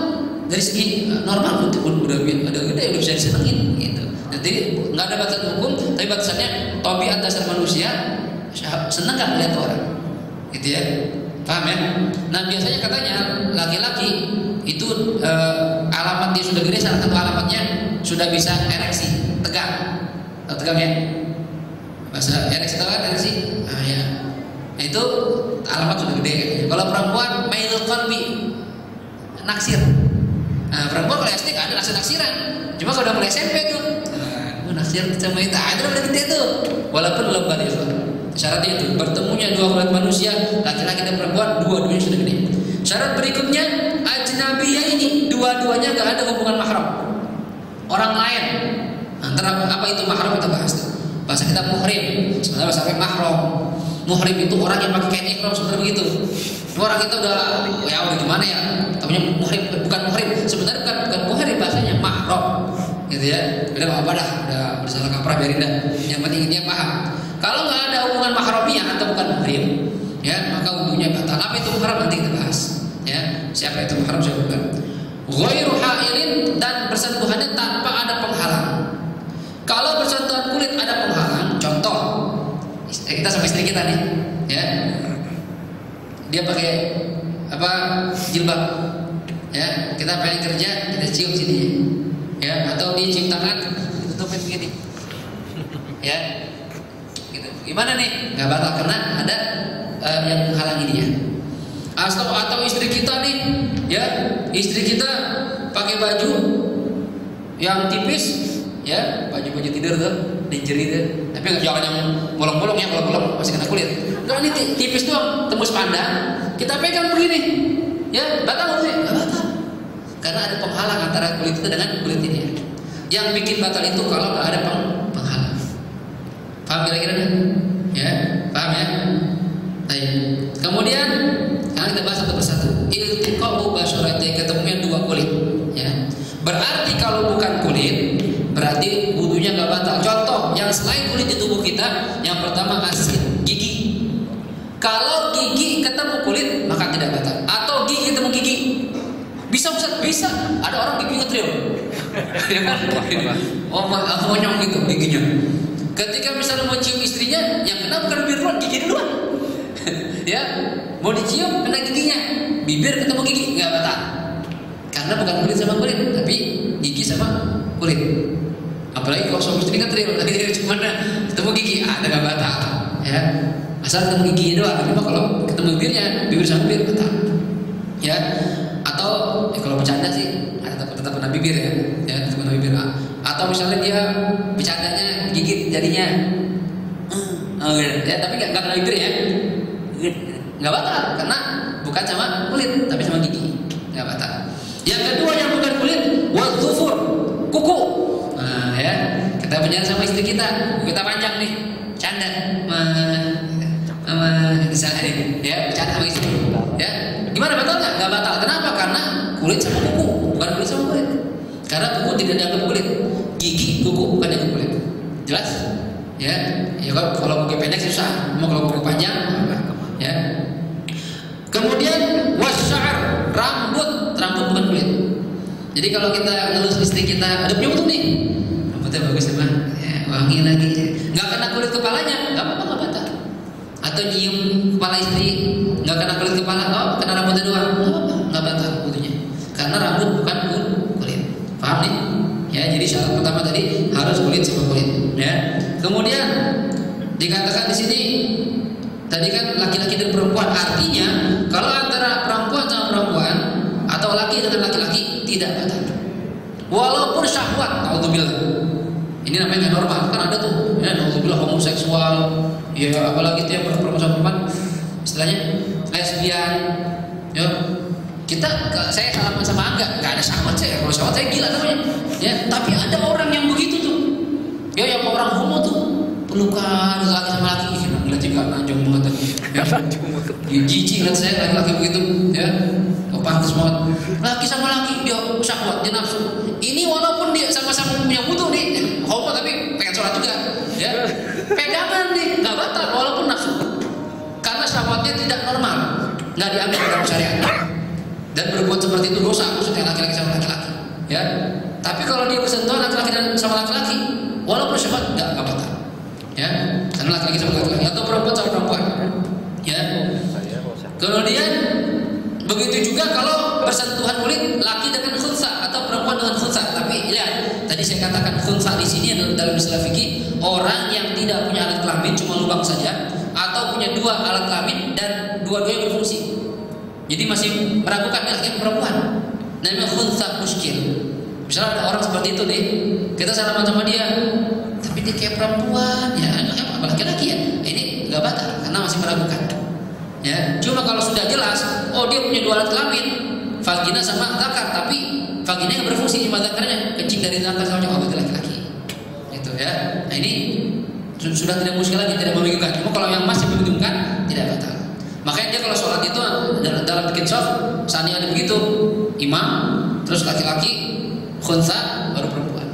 dari segi normal udah gede, udah bisa disenengin gitu. Jadi nggak ada batas hukum, tapi batasannya tabiat dasar manusia seneng nggak melihat orang, gitu ya, paham ya? Nah biasanya katanya laki-laki itu alamat dia sudah gede, salah satu alamatnya sudah bisa ereksi, tegang ya, bahasa ereksi tahu kan ereksi? Nah ya, nah, itu alamat sudah gede. Kalau perempuan mailul qalbi, naksir. Nah perempuan kalau SD nggak ada naksiran, cuma kalau udah mulai SMP tuh naksir sama itu, itu udah gede tuh, walaupun belum balik. Syaratnya itu bertemunya dua kulit manusia, laki-laki dan perempuan, dua-duanya sudah gede. Syarat berikutnya ajnabiyah ini dua-duanya nggak ada hubungan mahram, orang lain. Antara apa itu mahram kita bahas. Bahasa kita muhrim, sebenarnya sampai mahram. Muhrim itu orang yang pakai kain ihram, sebenarnya begitu. Orang itu udah gimana ya? Namanya muhrim, bukan muhrim. Sebenarnya bukan muhrim, bahasanya mahram. Gitu ya. Udah apa dah, udah salah kaprah, biarin dah. Yang penting dia paham. Kalau nggak ada hubungan mahramiyah atau bukan muhrim, ya maka wudhunya batal. Apa itu mahram nanti kita bahas. Ya, siapa itu mahram, siapa bukan. Ghairu hailin, dan bersentuhannya tanpa ada penghalang. Kalau bersentuhan kulit ada penghalang, contoh kita sama istri kita nih, ya, dia pakai jilbab, ya, kita pengen kerja, kita cium sini, ya, atau dia cium tangan, ditutupin begini, ya, gitu. Gimana nih? Nggak batal karena ada yang menghalangi dia. Atau istri kita nih, ya, istri kita pakai baju yang tipis, ya, baju tidur tuh, lingerie tuh, tapi jangan yang bolong-bolong ya, kalau bolong masih kena kulit. Enggak, ini tipis doang, tembus pandang, kita pegang begini, ya, batal sih? Nggak batal, karena ada penghalang antara kulit itu dengan kulit ini. Yang bikin batal itu kalau nggak ada penghalang. Paham kira-kira nih? Ya, paham ya? Baik. Kemudian sekarang kita bahas satu persatu. Iltiqa'u basyarati, ketemunya dua kulit, ya. Berarti kalau bukan kulit, berarti wudunya nggak batal. Contoh yang selain kulit di tubuh kita, yang pertama asin, gigi. Kalau gigi ketemu kulit maka tidak batal. Atau gigi ketemu gigi, bisa Ustaz? Bisa. Ada orang gigi ngetril, ya kan? Monyong gitu giginya. Ketika misalnya mau cium istrinya, yang kena bukan bibir duluan, gigi duluan. Ya, mau dicium kena giginya, bibir ketemu gigi nggak batal. Karena bukan kulit sama kulit, tapi gigi sama kulit. Apalagi kalau suami istri kan terima, cuma ketemu gigi, ada nggak batal, ya. Asal ketemu giginya doang. Tapi kalau ketemu bibirnya, bibir sama bibir batal, ya. Atau kalau bercanda sih, ada tetap kena bibir ya, tetap kena bibir. Atau misalnya dia bercandanya gigit jadinya, ya, tapi nggak kena bibir ya, nggak batal karena bukan sama kulit, tapi sama gigi, nggak batal. Yang kedua yang bukan kulit, wadzufur, kuku. Nah, ya, kita bicara sama istri kita panjang nih, canda, misalnya nih, ya, bercanda sama istri, ya, gimana batal nggak? Nggak batal. Kenapa? Karena kulit sama kuku, bukan kulit sama kulit. Karena kuku tidak dianggap kulit, gigi, kuku bukan dianggap kulit. Jelas? Ya, ya kalau kuku pendek susah, mau kalau kuku panjang, ya. Kemudian wasya'ar, rambut bukan kulit. Jadi kalau kita ngelus istri kita, ada punya untung nih, rambutnya bagus ya, wangi lagi, nggak kena kulit kepalanya, nggak apa-apa, nggak batal. Atau nyium kepala istri, nggak kena kulit kepala, oh kena rambutnya doang, nggak apa-apa, nggak batal wudunya. Karena rambut bukan kulit. Paham nih? Ya, jadi syarat pertama tadi harus kulit sama kulit. Ya. Kemudian dikatakan di sini tadi kan laki-laki dan perempuan, artinya kalau antara perempuan sama perempuan laki dengan laki-laki tidak batal. Walaupun syahwat, naudzubillah. Ini namanya normal, kan ada tuh, ya naudzubillah homoseksual, ya apalagi itu yang perempuan sama perempuan, istilahnya lesbian, ya. Saya salaman sama nggak ada syahwat saya. Kalau syahwat saya gila namanya, ya. Tapi ada orang yang begitu tuh, ya yang orang homo tuh pelukan laki sama laki, ngeliat juga nanjong banget tadi, ya. Jijik lihat saya laki-laki begitu, ya. Oh pantas banget, laki sama laki dia syahwat, dia nafsu. Ini walaupun dia sama-sama punya wudu nih, homo tapi pengen sholat juga, ya. Pegangan nih, nggak batal walaupun nafsu, karena syahwatnya tidak normal, nggak diambil dalam syariat. Dan berbuat seperti itu dosa, maksudnya laki-laki sama laki-laki, ya. Tapi kalau dia bersentuhan laki-laki dan sama laki-laki, walaupun syahwat nggak batal, ya. Karena laki-laki sama laki-laki atau perempuan sama perempuan, ya. Kemudian begitu juga kalau bersentuhan kulit laki dengan khunsa atau perempuan dengan khunsa. Tapi lihat, tadi saya katakan khunsa di sini adalah dalam istilah fikih orang yang tidak punya alat kelamin, cuma lubang saja, atau punya dua alat kelamin dan dua-duanya berfungsi. Jadi masih meragukan laki perempuan. Namanya khunsa muskil. Misalnya ada orang seperti itu nih, kita salaman sama dia, tapi dia kayak perempuan, ya apa laki-laki ya? Ini nggak batal karena masih meragukan. Ya, cuma kalau sudah jelas, oh dia punya dua alat kelamin, vagina sama zakar, tapi vagina yang berfungsi cuma zakarnya, kencing dari zakar sama oh itu laki-laki. Gitu ya. Nah ini sudah tidak muskil lagi, tidak membingungkan. Cuma kalau yang masih membingungkan tidak batal. Makanya dia kalau sholat itu dalam bikin soft, saatnya ada begitu, imam, terus laki-laki, khunsa, baru perempuan.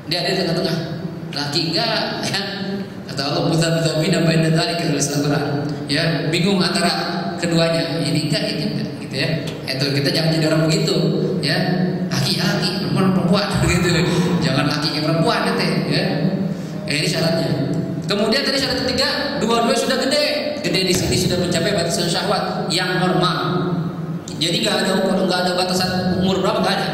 Dia ada di tengah-tengah, laki enggak, ya. Kata Allah mudzabbina baina dzalika tulis Al-Qur'an. Ya, bingung antara keduanya. Ini enggak, gitu ya. Itu kita jangan jadi orang begitu, ya. Laki-laki, perempuan, begitu. Jangan laki perempuan gitu, ya. Ini syaratnya. Kemudian tadi syarat ketiga, dua-dua sudah gede. Gede di sini sudah mencapai batasan syahwat yang normal. Jadi nggak ada ukur, nggak ada batasan umur berapa, nggak ada.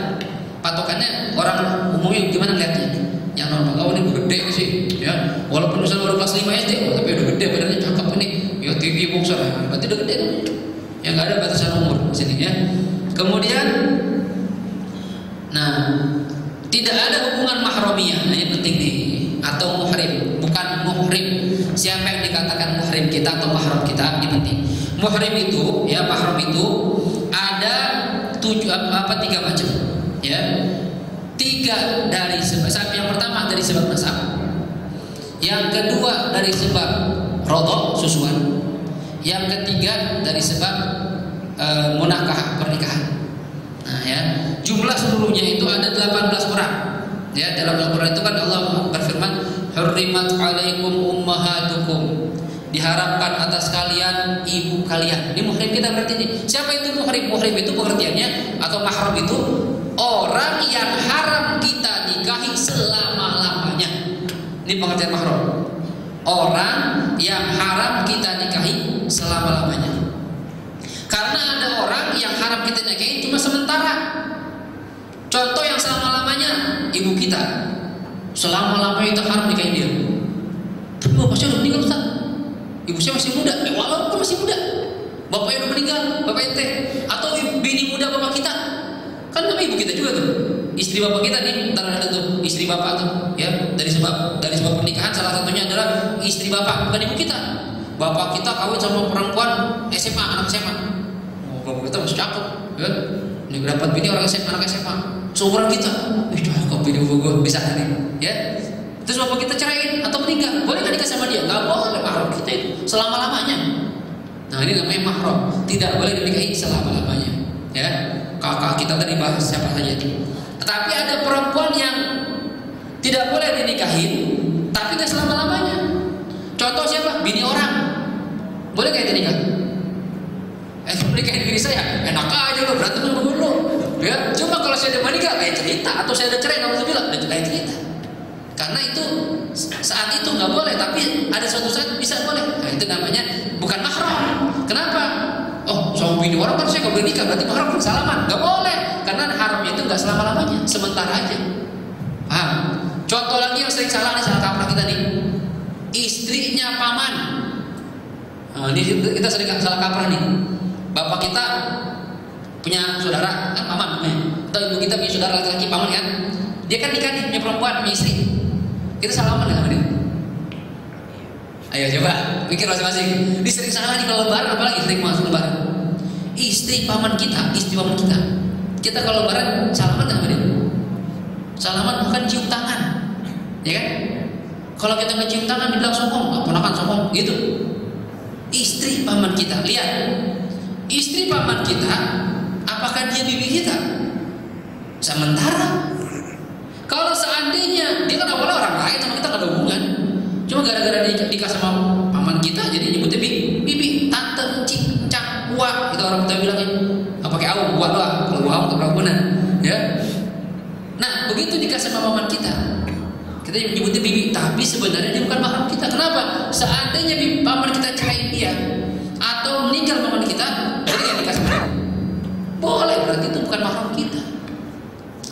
Patokannya orang umumnya gimana lihatnya? Yang normal. Oh ini gede sih, ya. Walaupun misalnya baru kelas 5 SD, tapi udah gede, badannya cakep ini. Ya tinggi boxer, berarti udah gede kan? Yang nggak ada batasan umur di sini ya. Kemudian, nah tidak ada hubungan mahramiyah, nah ini penting nih. Atau muhrim, bukan muhrim. Siapa yang dikatakan muhrim kita atau mahram kita, ini penting. Muhrim itu, ya mahram itu ada tiga macam, ya. Tiga dari sebab. Yang pertama dari sebab nasab, yang kedua dari sebab rodok susuan, yang ketiga dari sebab munakah pernikahan. Nah ya, jumlah seluruhnya itu ada 18 orang. Ya, dalam Al-Quran itu kan Allah berfirman, hurrimat alaikum ummahatukum, diharapkan atas kalian ibu kalian. Ini muhrim kita berarti ini. Siapa itu muhrim? Muhrim itu pengertiannya atau mahram itu orang yang haram kita nikahi selama-lamanya. Ini pengertian mahram. Orang yang haram kita nikahi selama-lamanya. Karena ada orang yang haram kita nikahi cuma sementara. Contoh yang selama-lamanya ibu kita, selama-lamanya kita haram nikahin dia. Tapi bapak saya udah meninggal Ustaz. Ibu saya masih muda, walaupun masih muda. Bapaknya udah meninggal, bapak ente. Atau bini muda bapak kita, kan nama ibu kita juga tuh. Istri bapak kita nih, ntar ada tuh istri bapak tuh, ya. Dari sebab pernikahan salah satunya adalah istri bapak, bukan ibu kita. Bapak kita kawin sama perempuan SMA, anak SMA. Oh, bapak kita masih cakep, ya. Ini dapat bini orang SMA, anak SMA. Seumuran kita, kok bini gue bisa nih, ya. Terus bapak kita ceraiin atau meninggal, boleh nggak nikah sama dia? Nggak boleh, mahram kita itu selama-lamanya. Nah ini namanya mahram, tidak boleh dinikahi selama-lamanya. Ya, kakak kita tadi bahas siapa saja itu. Tetapi ada perempuan yang tidak boleh dinikahin, tapi nggak selama-lamanya. Contoh siapa? Bini orang, boleh nggak dinikah? Nikahin bini saya, enak aja lo, berantem sama dulu. Ya, cuma kalau saya udah menikah lain cerita, atau saya udah cerai, alhamdulillah lain cerita. Karena itu saat itu nggak boleh, tapi ada suatu saat bisa boleh. Nah, itu namanya bukan mahram. Kenapa? Oh, sama bini orang kan saya nggak boleh nikah, berarti mahram salaman? Nggak boleh, karena haramnya itu nggak selama-lamanya, sementara aja. Paham? Contoh lagi yang sering salah nih, salah kaprah kita nih, istrinya paman. Nah, ini kita sering salah kaprah nih. Bapak kita punya saudara kan paman namanya, atau ibu kita punya saudara laki-laki paman kan, dia kan nikah nih punya perempuan punya istri, kita salaman nggak sama dia? Ayo coba pikir masing-masing. Ini sering salah nih kalau lebaran, apalagi sering masuk lebaran. Istri paman kita, kita kalau lebaran salaman nggak sama dia? Salaman bukan cium tangan, ya kan? Kalau kita nggak cium tangan dibilang sokong, ponakan sokong gitu. Istri paman kita, lihat, istri paman kita, apakah dia bibi kita? Sementara kalau seandainya dia kan awalnya orang lain sama kita nggak ada hubungan, cuma gara-gara dia nikah sama paman kita jadi nyebutnya bibi, tante, encik, encak, uak, itu orang kita bilangnya. Nggak pakai au, uak doang. Kalau uak untuk benar, ya. Nah begitu nikah sama paman kita nyebutnya bibi, tapi sebenarnya dia bukan mahram kita. Kenapa? Seandainya paman kita cerai dia atau meninggal paman kita, jadi dia nikah sama dia. Boleh, berarti itu bukan mahram kita.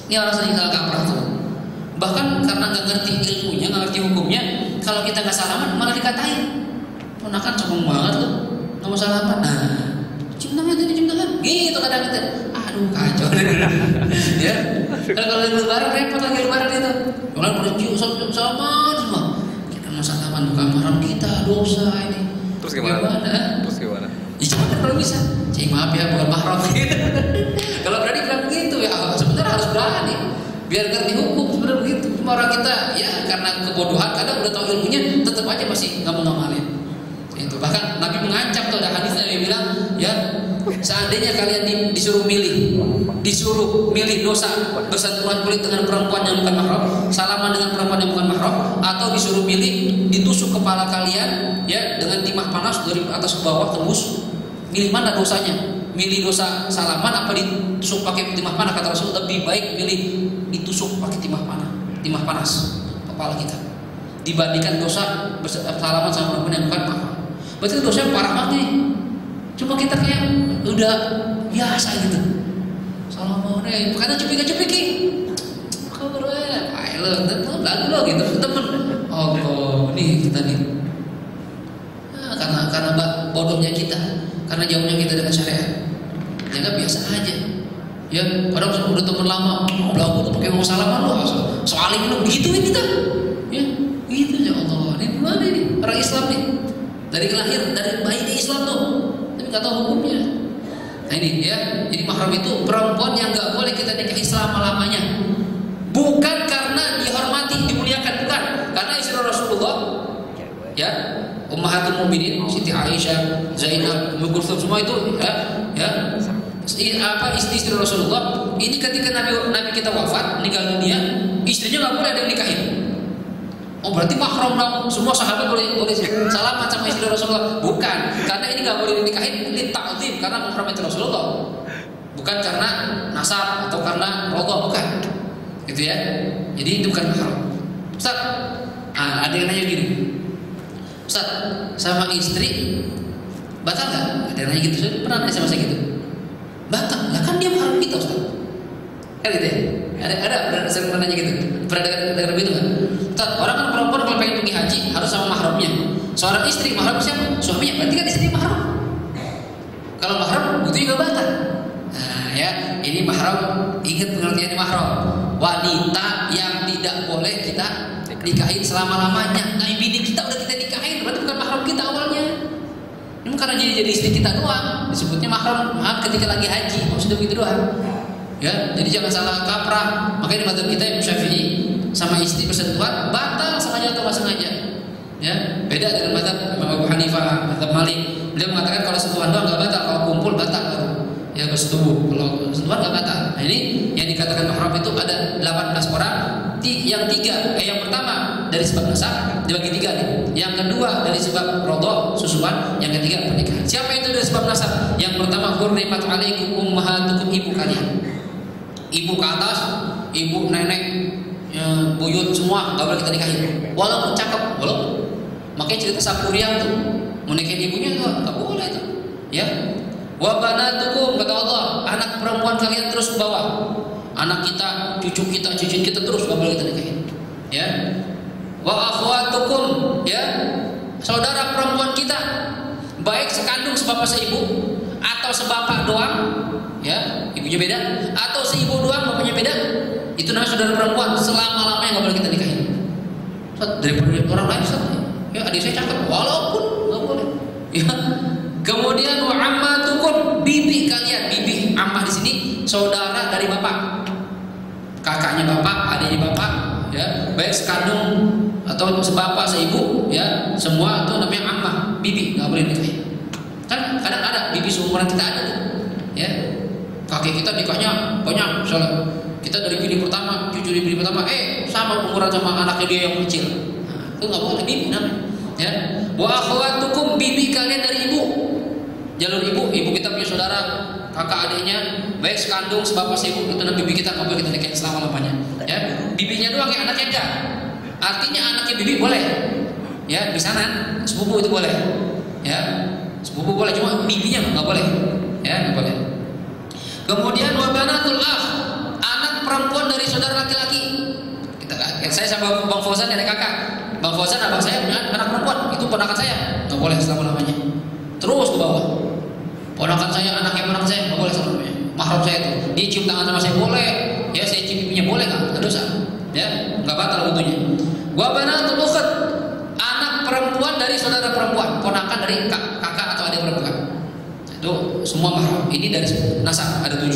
Ini orang sering salah kaprah tuh. Bahkan karena nggak ngerti ilmunya, nggak ngerti hukumnya, kalau kita nggak salaman malah dikatain. Ponakan sombong banget tuh, nggak mau salaman. Nah, cium tangan, gitu kadang kita. Aduh kacau. Ya, kalau lebaran repot lagi lebaran itu. Orang bercium sama semua. Kita mau salaman bukan mahram kita, dosa ini. Terus gimana? Terus gimana? Ya cuma kan kalau bisa, cik maaf ya bukan mahram gitu. Kalau berani bilang begitu ya, sebenarnya harus berani. Biar ngerti hukum sebenarnya begitu. Cuma orang kita ya karena kebodohan kadang udah tahu ilmunya tetap aja masih nggak mau ngamalin. Itu bahkan Nabi mengancam tuh, ada hadisnya yang bilang ya, seandainya kalian disuruh milih dosa bersentuhan kulit dengan perempuan yang bukan mahram, salaman dengan perempuan yang bukan mahram, atau disuruh milih ditusuk kepala kalian ya dengan timah panas dari atas ke bawah tembus, milih mana dosanya? Milih dosa salaman apa ditusuk pakai timah panas? Kata Rasul lebih baik milih ditusuk pakai timah panas kepala kita dibandingkan dosa salaman sama perempuan yang bukan mahram. Berarti dosanya parah banget nih. Cuma kita kayak udah biasa gitu. Salaman karena cupik-cupiki. Kabar ayo lagu lo gitu temen. Oh nih kita nih. Nah, karena bodohnya kita, karena jauhnya kita dengan syariat. Jangan biasa aja. Ya, padahal udah temen lama, lagu tuh pakai mau salaman lo, soalin lo begituin kita. Ya, gitu ya Allah. Ini gimana ini? Orang Islam nih. Dari lahir, dari bayi di Islam tuh, tapi nggak tahu hukumnya. Nah ini ya, jadi mahram itu perempuan yang nggak boleh kita nikahi selama-lamanya. Bukan karena dihormati, dimuliakan, bukan. Karena istri Rasulullah, ya, Ummahatul Mukminin, Siti Aisyah, Zainab, Ummu Kulthum, semua itu, istri Rasulullah. Ini ketika Nabi kita wafat, meninggal dunia, istrinya nggak boleh ada yang nikahin. Oh berarti mahram dong, semua sahabat boleh salaman sama istri Rasulullah? Bukan, karena ini nggak boleh dinikahin, ini ta'zim karena menghormati Rasulullah, bukan karena nasab atau karena rogoh, bukan, gitu ya. Jadi itu bukan mahram. Ustaz, ada yang nanya gini, Ustaz, sama istri batal nggak? Ada yang nanya gitu, saya pernah nanya sama saya gitu, batal, lah kan dia mahram kita Ustaz, kan gitu ya. Ada sering nanya gitu, pernah dengar begitu nggak? Orang kan perempuan kalau pengen pergi haji harus sama mahramnya. Seorang istri mahram siapa? Suaminya. Berarti kan istri mahram. Kalau mahram itu juga batal. Nah ya, ini mahram, ingat pengertiannya mahram. Wanita yang tidak boleh kita nikahin selama-lamanya. Nah bini kita udah kita nikahin, berarti bukan mahram kita awalnya. Ini karena jadi istri kita doang. Disebutnya mahram ketika lagi haji. Maksudnya begitu doang. Ya, jadi jangan salah kaprah. Makanya di mazhab kita Imam Syafi'i sama istri bersentuhan batal sengaja atau nggak sengaja. Ya, beda dengan mazhab Imam Abu Hanifah, mazhab Malik. Beliau mengatakan kalau sentuhan doang nggak batal, kalau kumpul batal baru. Ya bersetubuh. Kalau sentuhan nggak batal. Nah ini yang dikatakan mahram itu ada 18 orang. Yang pertama dari sebab nasab dibagi 3 nih. Yang kedua dari sebab rodha susuan. Yang ketiga pernikahan. Siapa itu dari sebab nasab? Yang pertama hurrimat alaikum ummahatukum, ibu kalian. Ibu ke atas, ibu, nenek, buyut semua nggak boleh kita nikahin. Walaupun cakep, walaupun. Makanya cerita Sapuriang tuh, mau nikahin ibunya tuh nggak boleh tuh. Ya. Wa banatukum, kata Allah, anak perempuan kalian terus ke bawah. Anak kita, cucu kita terus nggak boleh kita nikahin. Ya. Wa akhwatukum, ya, saudara perempuan kita, baik sekandung sebab seibu atau sebapak doang, ya ibunya beda, atau seibu doang bapaknya beda, itu namanya saudara perempuan. Selama-lamanya nggak boleh kita nikahin. Daripada orang lain, ya adik saya cakep, walaupun nggak boleh. Ya. Kemudian wa ammatukum, bibi kalian, bibi ammah di sini saudara dari bapak, kakaknya bapak, adiknya bapak, ya baik sekandung atau sebapak seibu, ya semua itu namanya ammah, bibi nggak boleh nikahin. Kan kadang ada bibi seumuran kita ada tuh, ya kakek kita nikahnya banyak, misalnya kita dari bini pertama, cucu dari bini pertama, sama umuran sama anaknya dia yang kecil, nah, itu nggak boleh bibi namanya, ya. Wa akhwatukum, bibi kalian dari ibu, jalur ibu kita punya saudara, kakak adiknya, baik sekandung, sebapak seibu, itu namanya bibi kita, nggak boleh kita nikahin selama lamanya, ya. Bibinya doang yang anaknya enggak, artinya anaknya bibi boleh, ya bisanan, sepupu itu boleh, ya. Sepupu boleh, cuma bibinya nggak boleh, ya nggak boleh. Kemudian wabanatul akh, anak perempuan dari saudara laki-laki. Saya sama Bang Fauzan ada kakak. Bang Fauzan abang saya punya anak perempuan, itu ponakan saya, nggak boleh selama-lamanya. Terus ke bawah. Ponakan saya, anaknya ponakan saya, nggak boleh selama-lamanya. Mahram saya itu, dia cium tangan sama saya boleh, ya saya cium pipinya boleh nggak? Nggak dosa, ya nggak batal wudunya. Wabanatul ukht, anak perempuan dari saudara perempuan, ponakan dari kakak atau adik perempuan. Itu semua mahram. Ini dari nasab ada 7.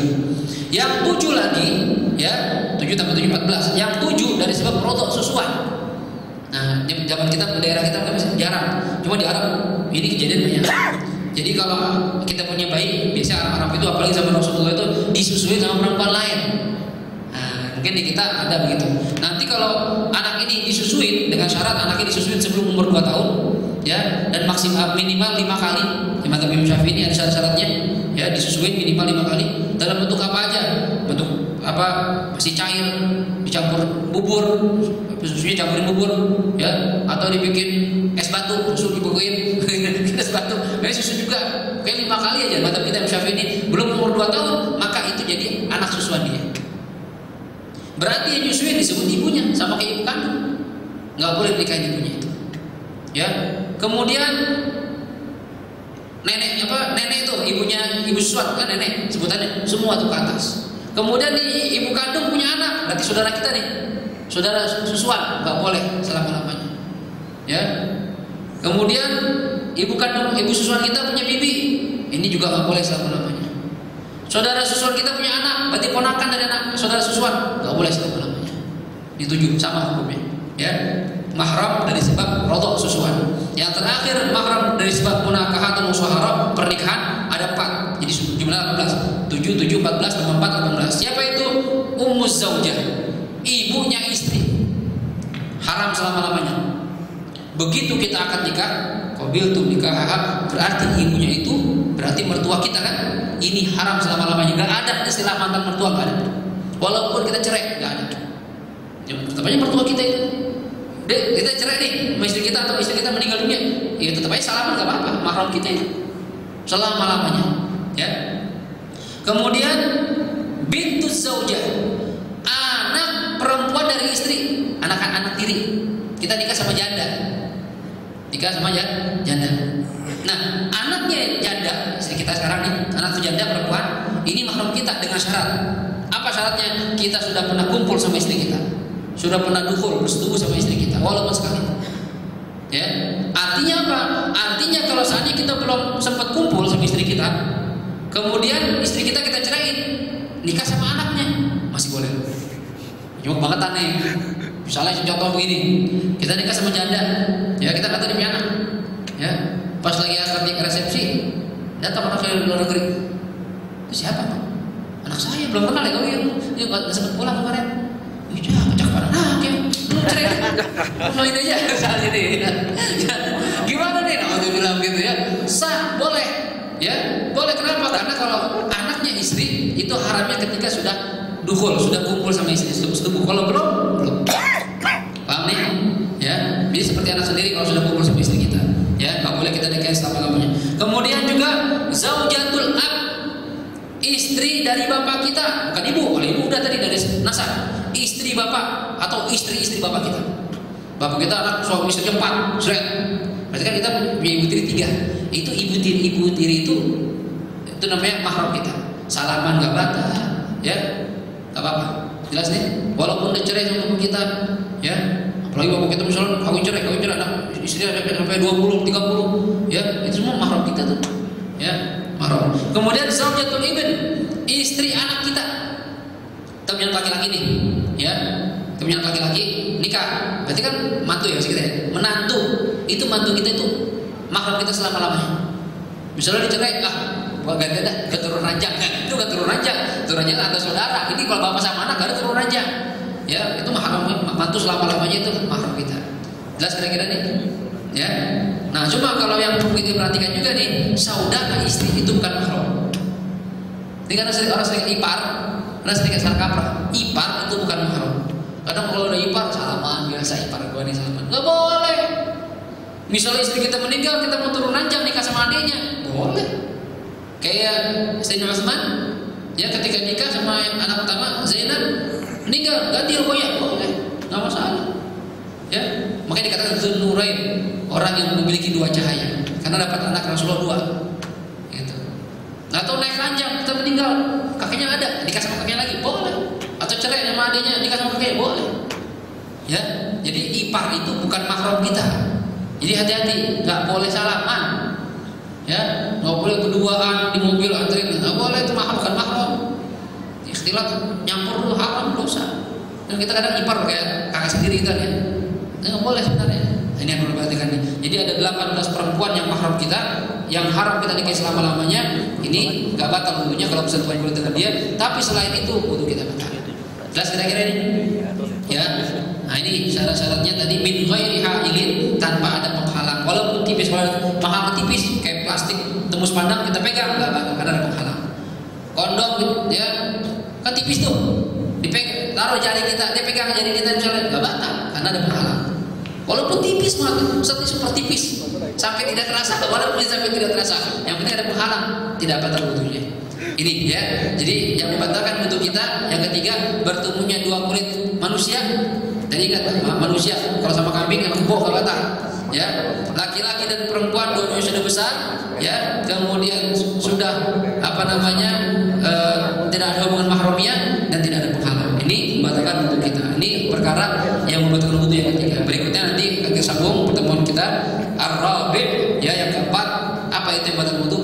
Yang 7 lagi, ya 7 tambah 7 14. Yang 7 dari sebab rodok susuan. Nah, zaman kita daerah kita kan jarang. Cuma di Arab ini kejadian banyak. Jadi kalau kita punya bayi, biasa Arab itu apalagi zaman Rasulullah itu disusui sama perempuan lain. Nah, mungkin di kita ada begitu. Nanti kalau anak ini disusuin dengan syarat anaknya disusuin sebelum umur 2 tahun, ya, dan maksimal minimal 5 kali. Di mazhab Imam Syafi'i ini ada syarat-syaratnya, ya disusuin minimal 5 kali. Dalam bentuk apa aja? Bentuk apa? Masih cair, dicampur bubur, susunya campurin bubur, ya, atau dibikin es batu, susu dibukuin, es batu. Nah, susu juga kayak 5 kali aja. Mazhab kita Imam Syafi'i ini belum umur 2 tahun, maka itu jadi anak susuan dia. Berarti yang nyusuin disebut ibunya, sama kayak ibu kandung. Nggak boleh nikahin ibunya itu, ya. Kemudian nenek itu ibunya, ibu susuan kan nenek sebutannya, semua tuh ke atas. Kemudian di ibu kandung punya anak, berarti saudara kita nih, saudara susuan, nggak boleh selama-lamanya, ya. Kemudian ibu kandung, ibu susuan kita punya bibi, ini juga nggak boleh selama-lamanya. Saudara susuan kita punya anak, berarti ponakan dari anak saudara susuan, nggak boleh selama-lamanya. Ini 7 sama hukumnya, ya. Mahram dari sebab rodok susuan. Yang terakhir mahram dari sebab munakahatun musyahara, pernikahan ada 4. Jadi jumlah 18. 7, 7, 14, 4, 18. Siapa itu? Ummuz zaujah, ibunya istri. Haram selama-lamanya. Begitu kita akad nikah, qabiltu nikah, berarti ibunya itu berarti mertua kita kan? Ini haram selama-lamanya. Enggak ada istilah mantan mertua, enggak ada. Walaupun kita cerai, enggak ada. Tetap aja mertua kita itu. Dek, kita cerai nih sama istri kita atau istri kita meninggal dunia, ya tetap aja salaman nggak apa-apa, mahram kita itu selama-lamanya, ya. Kemudian bintus zaujah, anak perempuan dari istri, anak tiri. Kita nikah sama janda, janda. Nah, anaknya janda, istri kita sekarang nih, anak janda perempuan, ini mahram kita dengan syarat. Apa syaratnya? Kita sudah pernah kumpul sama istri kita, sudah pernah dukhul, bersetubuh sama istri kita, walaupun sekali, ya. Artinya apa? Artinya kalau saatnya kita belum sempat kumpul sama istri kita, kemudian istri kita ceraiin, nikah sama anaknya, masih boleh. Cuma bangetan nih. Misalnya contoh begini, kita nikah sama janda, ya kita kata dia punya anak, ya. Pas lagi akad nikah resepsi, datang anak saya dari luar negeri. Itu siapa? Anak saya belum kenal ya, dia nggak sempat pulang kemarin. Iya, cakep anak ya, cerai. Ini aja saat ini. Gimana nih? Nah, dia bilang gitu ya, sah, boleh, ya, boleh. Kenapa? Karena kalau anaknya istri itu haramnya ketika sudah dukhul, sudah kumpul sama istri, setubuh. Kalau belum, paham nih? Ya, jadi seperti anak sendiri kalau sudah kumpul sama istri kita, ya, nggak boleh kita nikahin selama-lamanya. Kemudian juga zaujatul ab, istri dari bapak kita, bukan ibu. Kalau ibu udah tadi dari nasab. Istri bapak atau istri bapak kita. Bapak kita anak suami istrinya 4, seret. Berarti kan kita punya ibu tiri 3. Itu ibu tiri itu Itu namanya mahram kita. Salaman nggak batal, ya, nggak apa-apa. Jelas nih. Walaupun udah cerai sama kita, ya. Apalagi bapak kita misalnya kawin cerai, anak istri ada sampai 20, 30, ya, itu semua mahram kita tuh, ya, mahram. Kemudian zaujatul ibn, istri anak kita, teman laki-laki nih, ya, teman laki-laki nikah, berarti kan mantu ya kita, ya? Menantu, itu mantu kita itu mahram kita selama-lamanya. Misalnya dicerai, gak ada keturunan ranjang, itu keturunan ranjang, turunannya ada saudara. Ini kalau bapak sama anak gak ada keturunan ranjang. Ya, itu mahram mantu selama-lamanya itu mahram kita. Jelas kira-kira nih? Ya. Nah, cuma kalau yang perlu kita perhatikan juga nih, saudara istri itu bukan mahram. Ini karena orang sering ipar, karena sering salah kaprah. Ipar itu bukan mahram. Kadang kalau udah ipar salaman biasa, ipar gua nih salaman. Enggak boleh. Misalnya istri kita meninggal, kita mau turun ranjang nikah sama adiknya, boleh. Kayak Sayyidina Utsman, ya ketika nikah sama anak pertama Zainab, meninggal ganti ruqyah, boleh, nggak masalah. Ya, makanya dikatakan Dzun-Nurain, orang yang memiliki dua cahaya, karena dapat anak Rasulullah dua. Gitu. Atau naik ranjang, kita meninggal, kakeknya ada, nikah sama kakeknya lagi, boleh. Atau cerai sama adiknya, nikah sama kakeknya, boleh. Ya, jadi ipar itu bukan mahram kita. Jadi hati-hati, nggak boleh salaman. Ya, nggak boleh berduaan di mobil anterin, nggak boleh, itu mahram bukan mahram. Ikhtilat nyampur dulu haram, dosa. Dan kita kadang ipar kayak kakak sendiri kita ya, nggak boleh sebenarnya. Ini yang perlu perhatikan nih. Jadi ada 18 perempuan yang mahram kita, yang haram kita nikahi selama-lamanya. Ini nggak batal wudunya kalau bersentuhan kulit dengan dia. Tapi selain itu wudu kita batal. Jelas kira-kira ini? Ya. Nah ini syarat-syaratnya tadi min ghairi ha'ilin, tanpa ada penghalang. Walaupun tipis, kalau penghalang tipis kayak plastik tembus pandang kita pegang nggak apa-apa karena ada penghalang. Kondom ya kan tipis tuh, dipegang, taruh jari kita, dia pegang jari kita misalnya nggak batal karena ada penghalang. Walaupun tipis banget, super tipis sampai tidak terasa, walaupun sampai tidak terasa, yang penting ada penghalang, tidak batal wudunya. Ini ya, jadi yang membatalkan wudu kita yang ketiga bertemunya dua kulit manusia. Jadi ingat manusia kalau sama kambing sama kebo nggak batal. Ya, laki-laki dan perempuan dua-duanya sudah besar, ya, kemudian sudah tidak ada hubungan mahramiyah dan tidak ada penghalang. Ini membatalkan wudu kita. Ini perkara yang membatalkan wudu yang ketiga. Berikutnya nanti kita sambung pertemuan kita ar-rabi', ya, yang keempat. Apa itu yang membatalkan wudu?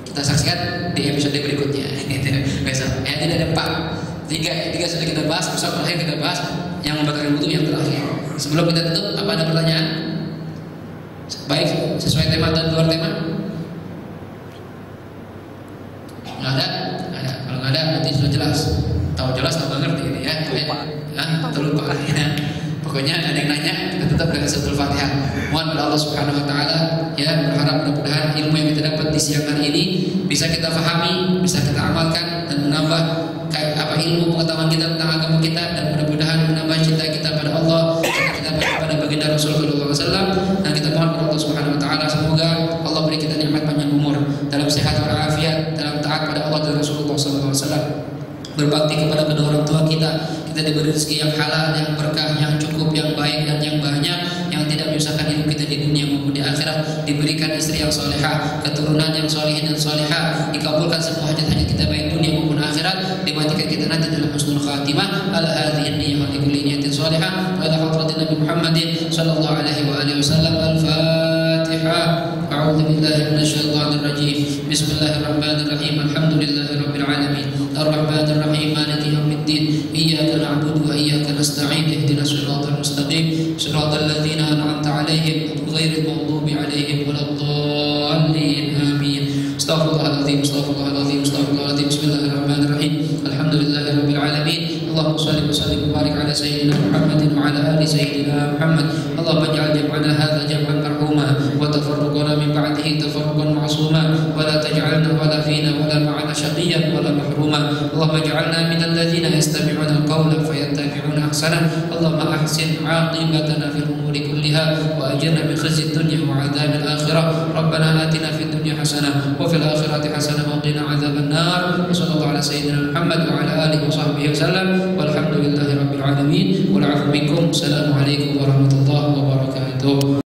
Kita saksikan di episode berikutnya. Besok. Tidak ada 4. Tiga sudah kita bahas. Besok terakhir kita bahas yang membatalkan wudu yang terakhir. Sebelum kita tutup, apa ada pertanyaan? Baik, sesuai tema dan luar tema? Nggak ada? Ada. Kalau nggak ada, nanti sudah jelas. Tahu jelas, tahu nggak ngerti ini ya? Terlupa. Ya. Pokoknya ada yang nanya, kita tetap dengan suratul Fatihah. Mohon kepada Allah Subhanahu Wa Taala, ya, berharap mudah-mudahan ilmu yang kita dapat di siang hari ini bisa kita pahami, bisa kita amalkan dan menambah ilmu pengetahuan kita tentang agama kita, dan mudah-mudahan menambah cinta kita pada Allah, cinta kita pada baginda Rasulullah SAW. Dan kita mohon kepada Allah Subhanahu Wa Taala semoga Allah beri kita nikmat panjang umur dalam sehat walafiat, dalam taat pada Allah dan Rasulullah SAW, berbakti kepada kedua orang tua kita diberi rezeki yang halal, yang berkah, yang cukup, yang baik dan yang banyak, yang tidak menyusahkan hidup kita di dunia maupun di akhirat. Diberikan istri yang solehah, keturunan yang solehin dan solehah, dikabulkan semua hajat-hajat kita baik dunia maupun akhirat, dimatikan kita nanti dalam husnul khatimah. Ala hadhihi niyyah wa likulli niyatin solehah wa ila hadratin Nabi Muhammadin sallallahu alaihi wa alihi wasallam. Al-Fatihah. A'udzu billahi minasyaitonir rajim. Bismillahirrahmanirrahim. Alhamdulillahi rabbil alamin. Ar-Rahmanir Rahim. Maliki yaumiddin. Iyyaka na'budu wa iyyaka nasta'in. Ihdinas siratal mustaqim. Siratal ladzina an'amta 'alaihim ghairil maghdubi 'alaihim waladdallin. Amin. Astaghfirullahaladzim. Astaghfirullahaladzim. Bismillahirrahmanirrahim. Alhamdulillahirabbil alamin. Allahumma shalli wa sallim wa barik ala sayyidina Muhammadin wa ala ali sayyidina Muhammad. Allahumma ij'al jam'ana hadza jam'an marhuma wa tafarruqana min ba'dihi tafarruqan ma'suma wa la taj'alna wa la fina wa la ma'ana shaqiyyan wa la mahruma. Allahumma ij'alna minal ladzina yastami'una al-qawla fayattabi'una ahsana. Allahumma ahsin 'aqibatana fil umuri kulliha wa ajirna min khizyi ad-dunya wa 'adzabil akhirah. Rabbana atina fid dunya hasanah wa fil akhirati hasanah wa qina 'adzaban nar. Sallallahu ala sayyidina Muhammad wa ala alihi wa sahbihi wasallam. Walhamdulillahi rabbil alamin. Wal 'afwu minkum. Assalamualaikum warahmatullahi wabarakatuh.